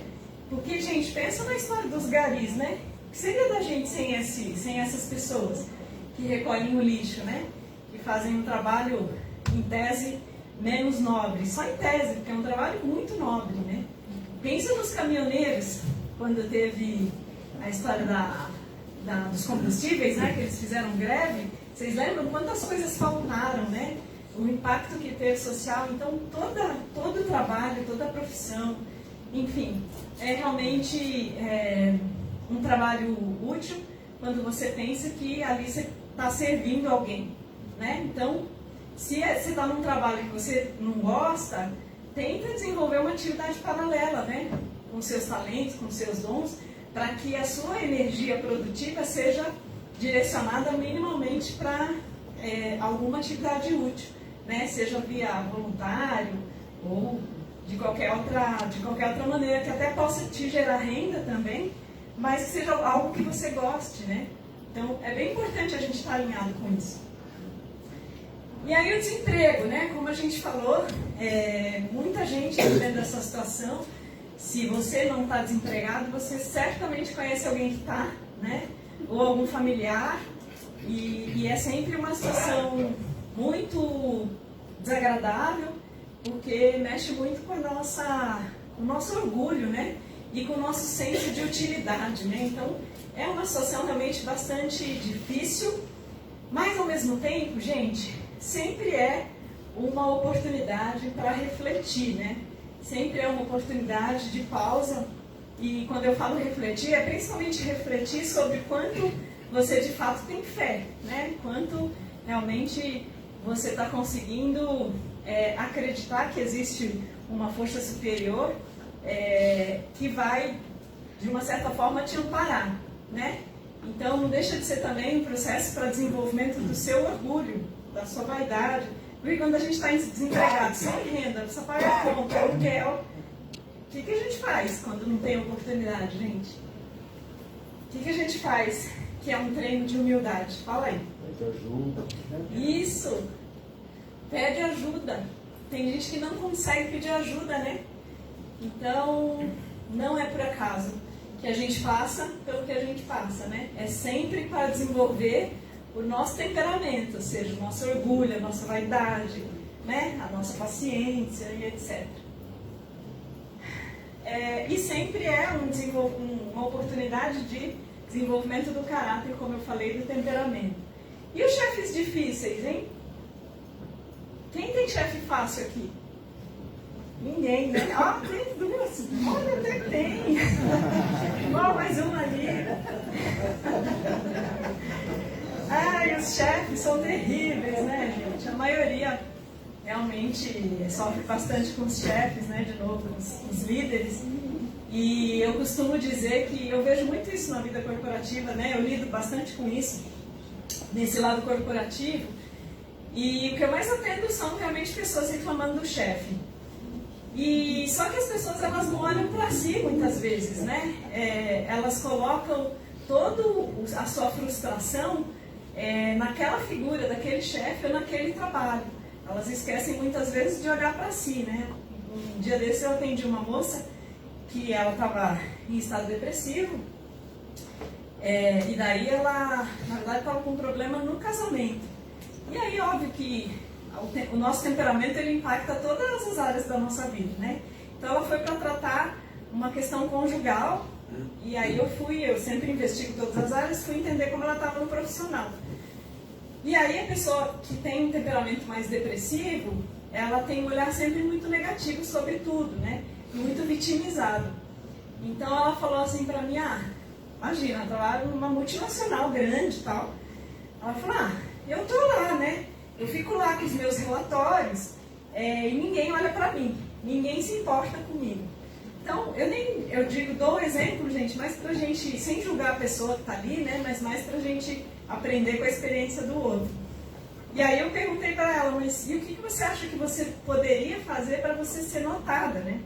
Porque, gente, pensa na história dos garis, né? O que seria da gente sem essas pessoas que recolhem o lixo, né? Que fazem um trabalho, em tese, menos nobre. Só em tese, porque é um trabalho muito nobre, né? Pensa nos caminhoneiros, quando teve a história dos combustíveis, né? Que eles fizeram greve. Vocês lembram quantas coisas faltaram, né? O impacto que teve social. Então, todo o trabalho, toda a profissão, enfim, é realmente um trabalho útil quando você pensa que ali você está servindo alguém, né? Então, se você está num trabalho que você não gosta, tenta desenvolver uma atividade paralela, né? Com seus talentos, com seus dons, para que a sua energia produtiva seja direcionada minimamente para alguma atividade útil, né? Seja via voluntário ou de qualquer outra maneira, que até possa te gerar renda também, mas que seja algo que você goste, né? Então, é bem importante a gente estar alinhado com isso. E aí o desemprego, né? Como a gente falou, muita gente vivendo essa situação. Se você não está desempregado, você certamente conhece alguém que está, né? Ou algum familiar. E é sempre uma situação muito desagradável, porque mexe muito com o nosso orgulho, né? E com o nosso senso de utilidade, né? Então, é uma situação realmente bastante difícil, mas ao mesmo tempo, gente, sempre é uma oportunidade para refletir, né? Sempre é uma oportunidade de pausa. E quando eu falo refletir, é principalmente refletir sobre quanto você de fato tem fé, né? Quanto realmente você está conseguindo acreditar que existe uma força superior que vai, de uma certa forma, te amparar, né? Então, não deixa de ser também um processo para desenvolvimento do seu orgulho, da sua vaidade. Porque quando a gente está desempregado, sem renda, precisa pagar a conta, aluguel, o que a gente faz quando não tem oportunidade, gente? O que a gente faz que é um treino de humildade? Fala aí. Pede ajuda. Isso. Pede ajuda. Tem gente que não consegue pedir ajuda, né? Então, não é por acaso que a gente passa pelo que a gente passa, né? É sempre para desenvolver o nosso temperamento, ou seja, o nosso orgulho, a nossa vaidade, né? A nossa paciência e etc. E sempre é uma oportunidade de desenvolvimento do caráter, como eu falei, do temperamento. E os chefes difíceis, hein? Quem tem chefe fácil aqui? Ninguém, né? Ah, tem duas. Olha, até tem. Ó, mais uma ali. Ai, os chefes são terríveis, né, gente? A maioria realmente sofre bastante com os chefes, né? De novo, os líderes. E eu costumo dizer que eu vejo muito isso na vida corporativa, né? Eu lido bastante com isso, nesse lado corporativo. E o que eu mais atendo são realmente pessoas reclamando do chefe. E só que as pessoas, elas não olham para si muitas vezes, né? Elas colocam toda a sua frustração naquela figura daquele chefe ou naquele trabalho. Elas esquecem muitas vezes de olhar para si, né? Um dia desse eu atendi uma moça que ela estava em estado depressivo, e daí ela, na verdade, estava com um problema no casamento. E aí, óbvio que o nosso temperamento, ele impacta todas as áreas da nossa vida, né? Então ela foi para tratar uma questão conjugal, e aí eu sempre investigo todas as áreas, fui entender como ela estava no profissional. E aí a pessoa que tem um temperamento mais depressivo, ela tem um olhar sempre muito negativo sobre tudo, né? Muito vitimizado. Então ela falou assim pra mim, imagina, eu trabalho numa multinacional grande e tal. Ela falou, eu tô lá, né? Eu fico lá com os meus relatórios e ninguém olha pra mim, ninguém se importa comigo. Então, eu dou o exemplo, gente, mais pra gente, sem julgar a pessoa que tá ali, né? Mas mais pra gente aprender com a experiência do outro. E aí eu perguntei para ela, mas e o que você acha que você poderia fazer para você ser notada, né?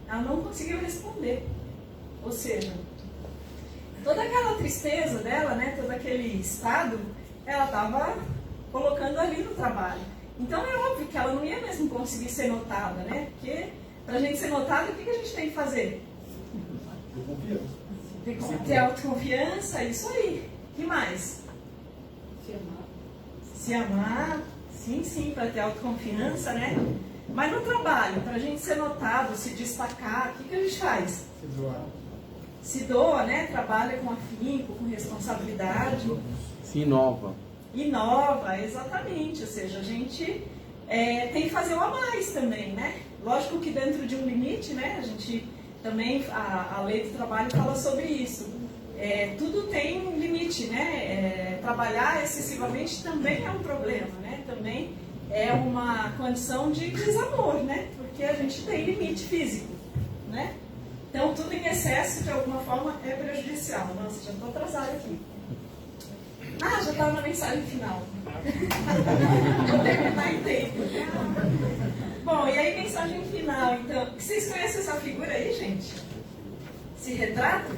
Ela não conseguiu responder. Ou seja, toda aquela tristeza dela, né, todo aquele estado, ela estava colocando ali no trabalho. Então é óbvio que ela não ia mesmo conseguir ser notada, né? Porque para a gente ser notada, o que a gente tem que fazer? Tem que ter autoconfiança, isso aí. O que mais? Se amar, sim, para ter autoconfiança, né? Mas no trabalho, para a gente ser notado, se destacar, o que a gente faz? Se doa, né? Trabalha com afinco, com responsabilidade. Se inova. Inova, exatamente. Ou seja, a gente tem que fazer o a mais também, né? Lógico que dentro de um limite, né? A gente também, a lei do trabalho fala sobre isso. Tudo tem um limite, né? Trabalhar excessivamente também é um problema, né? Também é uma condição de desamor, né? Porque a gente tem limite físico, né? Então, tudo em excesso, de alguma forma, é prejudicial. Nossa, já estou atrasada aqui. Já estava na mensagem final. Vou terminar em tempo. Bom, e aí, mensagem final. Então, vocês conhecem essa figura aí, gente? Esse retrato?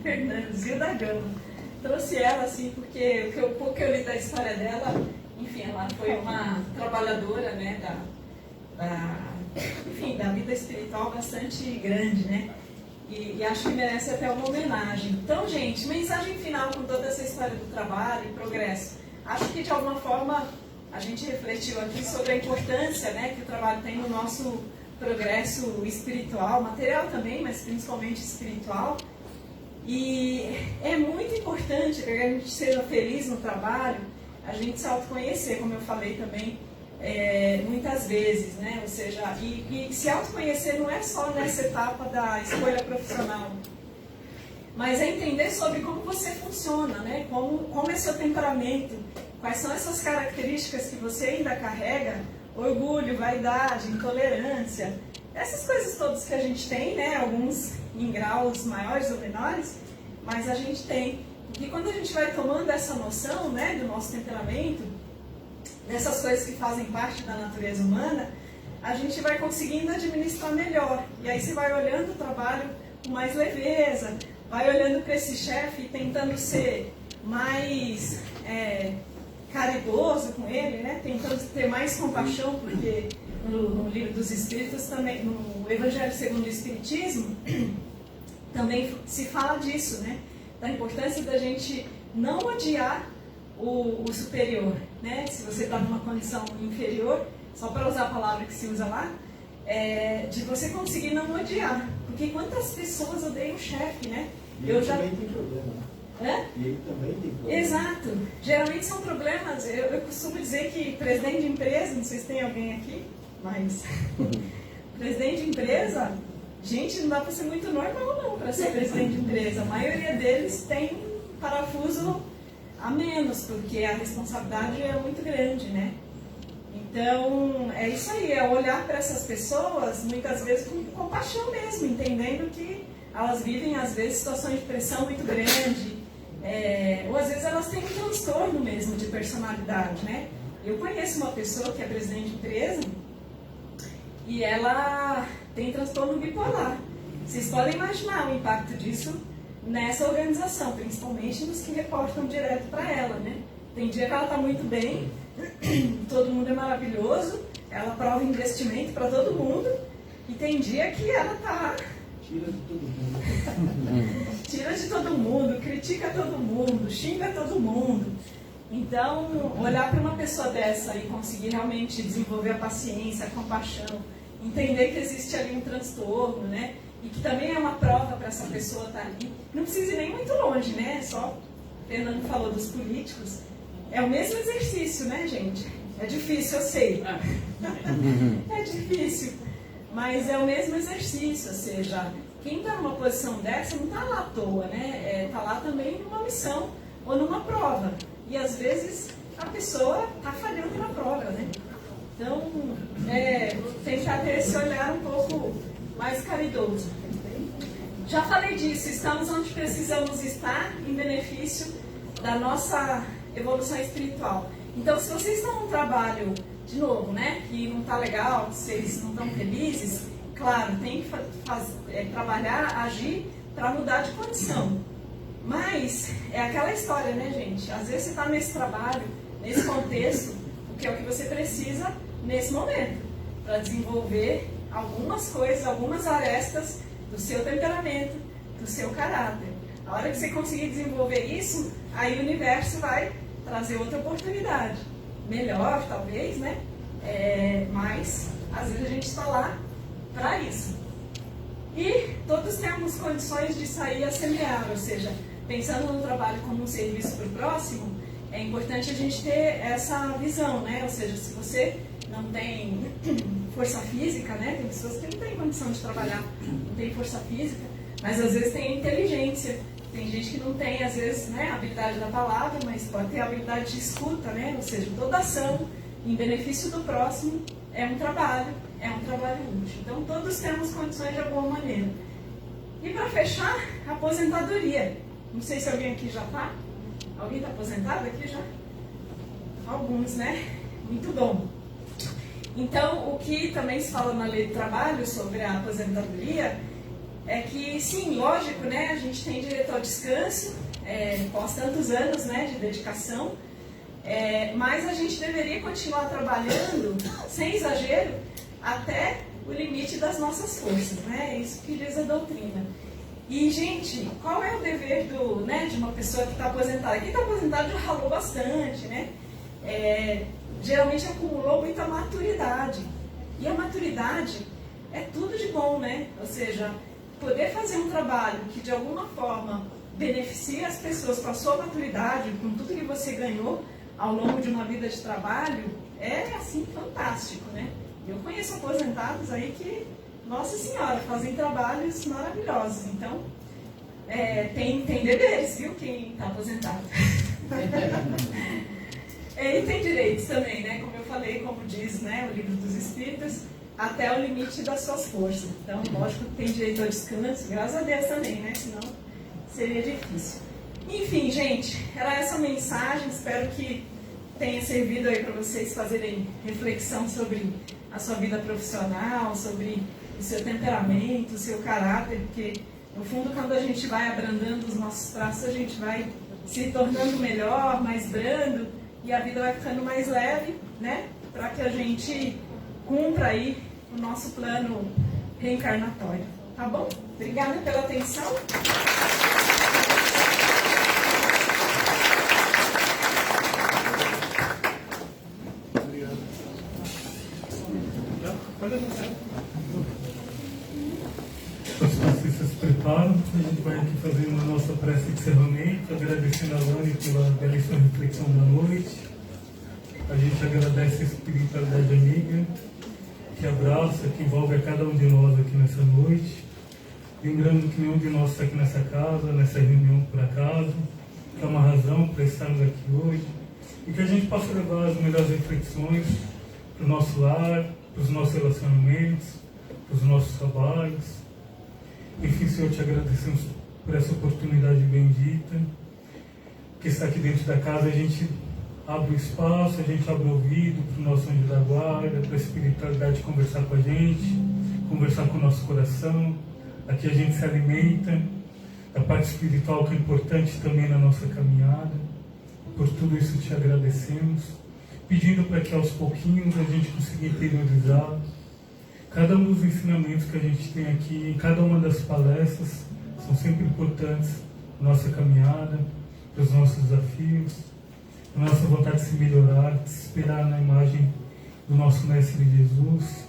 Fernanda, Zilda Gama. Trouxe ela, assim, porque o pouco que eu li da história dela, enfim, ela foi uma trabalhadora, né, da vida espiritual bastante grande, né? E acho que merece até uma homenagem. Então, gente, mensagem final com toda essa história do trabalho e progresso. Acho que, de alguma forma, a gente refletiu aqui sobre a importância, né, que o trabalho tem no nosso progresso espiritual, material também, mas principalmente espiritual. E é muito importante que a gente seja feliz no trabalho, a gente se autoconhecer, como eu falei também muitas vezes, né? Ou seja, e se autoconhecer não é só nessa etapa da escolha profissional, mas é entender sobre como você funciona, né? Como é seu temperamento, quais são essas características que você ainda carrega, orgulho, vaidade, intolerância, essas coisas todas que a gente tem, né? Alguns em graus maiores ou menores, mas a gente tem. E quando a gente vai tomando essa noção, né, do nosso temperamento, dessas coisas que fazem parte da natureza humana, a gente vai conseguindo administrar melhor. E aí você vai olhando o trabalho com mais leveza, vai olhando para esse chefe e tentando ser mais caridoso com ele, né? Tentando ter mais compaixão, porque no livro dos Espíritos, também, no Evangelho segundo o Espiritismo, também se fala disso, né? Da importância da gente não odiar o superior, né? Se você está numa condição inferior, só para usar a palavra que se usa lá, de você conseguir não odiar. Porque quantas pessoas odeiam o chefe, né? E ele também tem problema. E ele também tem problema. Exato. Geralmente são problemas, eu costumo dizer que presidente de empresa, não sei se tem alguém aqui, mas presidente de empresa, gente, não dá para ser muito normal não para ser presidente de empresa. A maioria deles tem parafuso a menos, porque a responsabilidade é muito grande, né? Então, é isso aí, é olhar para essas pessoas, muitas vezes com compaixão mesmo, entendendo que elas vivem, às vezes, situações de pressão muito grande, ou às vezes elas têm um transtorno mesmo de personalidade, né? Eu conheço uma pessoa que é presidente de empresa e ela tem transtorno bipolar. Vocês podem imaginar o impacto disso nessa organização, principalmente nos que reportam direto para ela, né? Tem dia que ela está muito bem, todo mundo é maravilhoso, ela prova investimento para todo mundo, e tem dia que ela está... Tira de todo mundo. Tira de todo mundo, critica todo mundo, xinga todo mundo. Então, olhar para uma pessoa dessa e conseguir realmente desenvolver a paciência, a compaixão, entender que existe ali um transtorno, né? E que também é uma prova para essa pessoa estar ali. Não precisa ir nem muito longe, né? É só Fernando falou dos políticos, é o mesmo exercício, né, gente? É difícil, eu sei. É difícil, mas é o mesmo exercício, ou seja, quem está numa posição dessa não está lá à toa, né? Está lá também numa missão ou numa prova. E às vezes a pessoa está falhando na prova, né? Então, tentar ter esse olhar um pouco mais caridoso. Já falei disso, estamos onde precisamos estar em benefício da nossa evolução espiritual. Então, se vocês estão num trabalho, de novo, né, que não está legal, que vocês não estão felizes, claro, tem que trabalhar, agir para mudar de condição. Mas é aquela história, né, gente? Às vezes você está nesse trabalho, nesse contexto, o que é o que você precisa nesse momento, para desenvolver algumas coisas, algumas arestas do seu temperamento, do seu caráter. A hora que você conseguir desenvolver isso, aí o universo vai trazer outra oportunidade. Melhor, talvez, né? Mas, às vezes, a gente está lá para isso. E todos temos condições de sair a semear, ou seja, pensando no trabalho como um serviço para o próximo, é importante a gente ter essa visão, né? Ou seja, se você não tem força física, né? Tem pessoas que não têm condição de trabalhar, não tem força física, mas às vezes tem inteligência. Tem gente que não tem, às vezes, né, a habilidade da palavra, mas pode ter a habilidade de escuta, né? Ou seja, toda ação em benefício do próximo é um trabalho útil. Então, todos temos condições de alguma maneira. E para fechar, a aposentadoria. Não sei se alguém aqui já está. Alguém está aposentado aqui já? Alguns, né? Muito bom. Então, o que também se fala na lei do trabalho sobre a aposentadoria é que, sim, lógico, né, a gente tem direito ao descanso, após tantos anos, né, de dedicação, mas a gente deveria continuar trabalhando, sem exagero, até o limite das nossas forças, né, é isso que diz a doutrina. E, gente, qual é o dever de uma pessoa que está aposentada? Quem está aposentado já ralou bastante, né, geralmente acumulou muita maturidade, e a maturidade é tudo de bom, né, ou seja, poder fazer um trabalho que de alguma forma beneficie as pessoas com a sua maturidade, com tudo que você ganhou ao longo de uma vida de trabalho, é assim fantástico, né? Eu conheço aposentados aí que, nossa senhora, fazem trabalhos maravilhosos. Então, tem deveres, viu, quem está aposentado. E tem direitos também, né? Como eu falei, como diz, né, o Livro dos Espíritos, até o limite das suas forças. Então, lógico que tem direito ao descanso, graças a Deus também, né? Senão seria difícil. Enfim, gente, era essa mensagem. Espero que tenha servido aí para vocês fazerem reflexão sobre a sua vida profissional, sobre o seu temperamento, o seu caráter, porque, no fundo, quando a gente vai abrandando os nossos traços, a gente vai se tornando melhor, mais brando, e a vida vai ficando mais leve, né? Para que a gente cumpra aí o nosso plano reencarnatório. Tá bom? Obrigada pela atenção. Os passistas se preparam, a gente vai aqui fazendo a nossa prece de encerramento, agradecendo a Lani pela belíssima reflexão da noite. A gente agradece a espiritualidade amiga, que abraça, que envolve a cada um de nós aqui nessa noite. Lembrando que nenhum de nós está aqui nessa casa, nessa reunião por acaso, que é uma razão para estarmos aqui hoje. E que a gente possa levar as melhores reflexões para o nosso lar, para os nossos relacionamentos, para os nossos trabalhos. Enfim, Senhor, te agradecemos por essa oportunidade bendita, que está aqui dentro da casa. A gente abre o espaço, a gente abre o ouvido para o nosso anjo da guarda, para a espiritualidade conversar com a gente, conversar com o nosso coração. Aqui a gente se alimenta da parte espiritual, que é importante também na nossa caminhada. Por tudo isso te agradecemos, pedindo para que aos pouquinhos a gente consiga interiorizar cada um dos ensinamentos que a gente tem aqui, cada uma das palestras são sempre importantes na nossa caminhada, para os nossos desafios, a nossa vontade de se melhorar, de se esperar na imagem do nosso Mestre Jesus,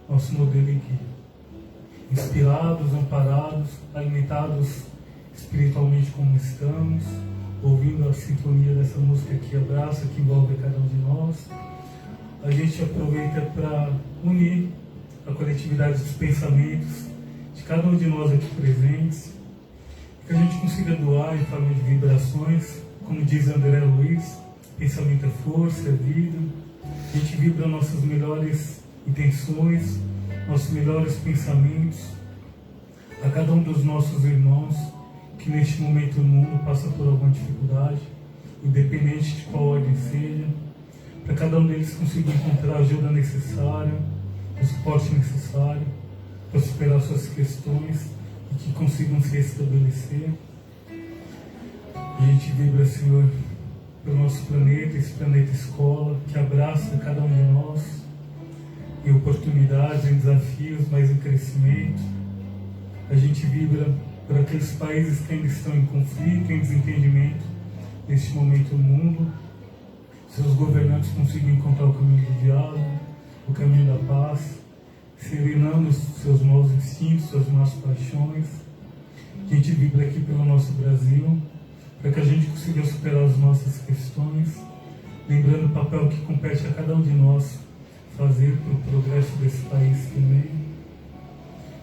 nosso modelo e guia. Inspirados, amparados, alimentados espiritualmente como estamos, ouvindo a sintonia dessa música que abraça, que envolve cada um de nós. A gente aproveita para unir a coletividade dos pensamentos de cada um de nós aqui presentes, que a gente consiga doar em forma de vibrações, como diz André Luiz, pensamento é força, é vida. A gente vibra nossas melhores intenções, nossos melhores pensamentos a cada um dos nossos irmãos que neste momento no mundo passa por alguma dificuldade, independente de qual ordem seja, para cada um deles conseguir encontrar a ajuda necessária, o suporte necessário para superar suas questões e que consigam se estabelecer. A gente vibra, Senhor, pelo nosso planeta, esse planeta escola, que abraça cada um de nós em oportunidades, em desafios, mas em crescimento. A gente vibra por aqueles países que ainda estão em conflito, em desentendimento neste momento no mundo. Seus governantes consigam encontrar o caminho do diálogo, o caminho da paz, serenando seus maus instintos, suas más paixões. A gente vibra aqui pelo nosso Brasil, para que a gente consiga superar as nossas questões, lembrando o papel que compete a cada um de nós fazer para o progresso desse país também.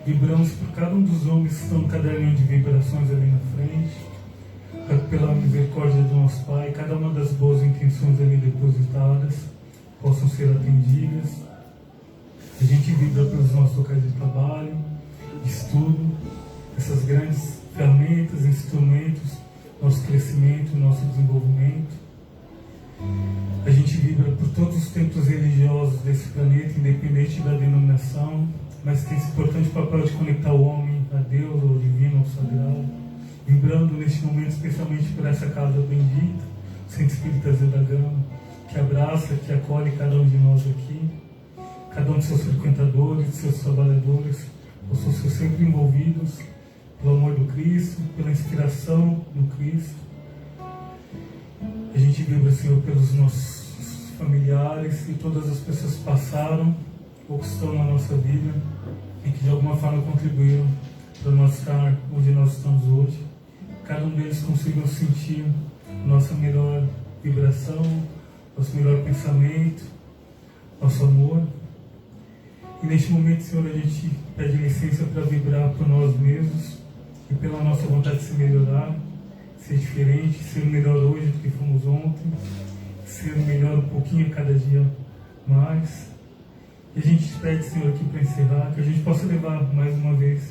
Vibramos por cada um dos homens que estão no caderninho de vibrações ali na frente, para que pela misericórdia do nosso Pai, cada uma das boas intenções ali depositadas possam ser atendidas. A gente vibra pelos nossos locais de trabalho, de estudo, essas grandes ferramentas, instrumentos, nosso crescimento, nosso desenvolvimento. A gente vibra por todos os templos religiosos desse planeta, independente da denominação, mas tem esse importante papel de conectar o homem a Deus, ao divino, ao sagrado. Vibrando neste momento especialmente por essa casa bendita, o Centro Espírita Zé da Gama, que abraça, que acolhe cada um de nós aqui, cada um de seus frequentadores, de seus trabalhadores, possam ser sempre envolvidos pelo amor do Cristo, pela inspiração do Cristo. A gente vibra, Senhor, pelos nossos familiares e todas as pessoas que passaram ou que estão na nossa vida e que de alguma forma contribuíram para nós estar onde nós estamos hoje. Cada um deles consiga sentir nossa melhor vibração, nosso melhor pensamento, nosso amor. E neste momento, Senhor, a gente pede licença para vibrar por nós mesmos e pela nossa vontade de se melhorar, ser diferente, ser melhor hoje do que fomos ontem, ser melhor um pouquinho a cada dia mais. E a gente pede, Senhor, aqui para encerrar, que a gente possa levar mais uma vez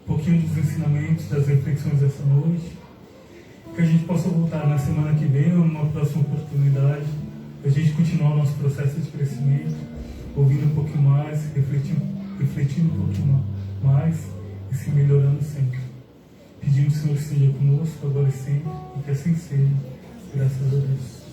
um pouquinho dos ensinamentos, das reflexões dessa noite, que a gente possa voltar na semana que vem ou numa próxima oportunidade, para a gente continuar o nosso processo de crescimento, ouvindo um pouquinho mais, refletindo um pouquinho mais e se melhorando sempre. Pedimos, Senhor, que esteja conosco agora e sempre, e que assim seja. Graças a Deus.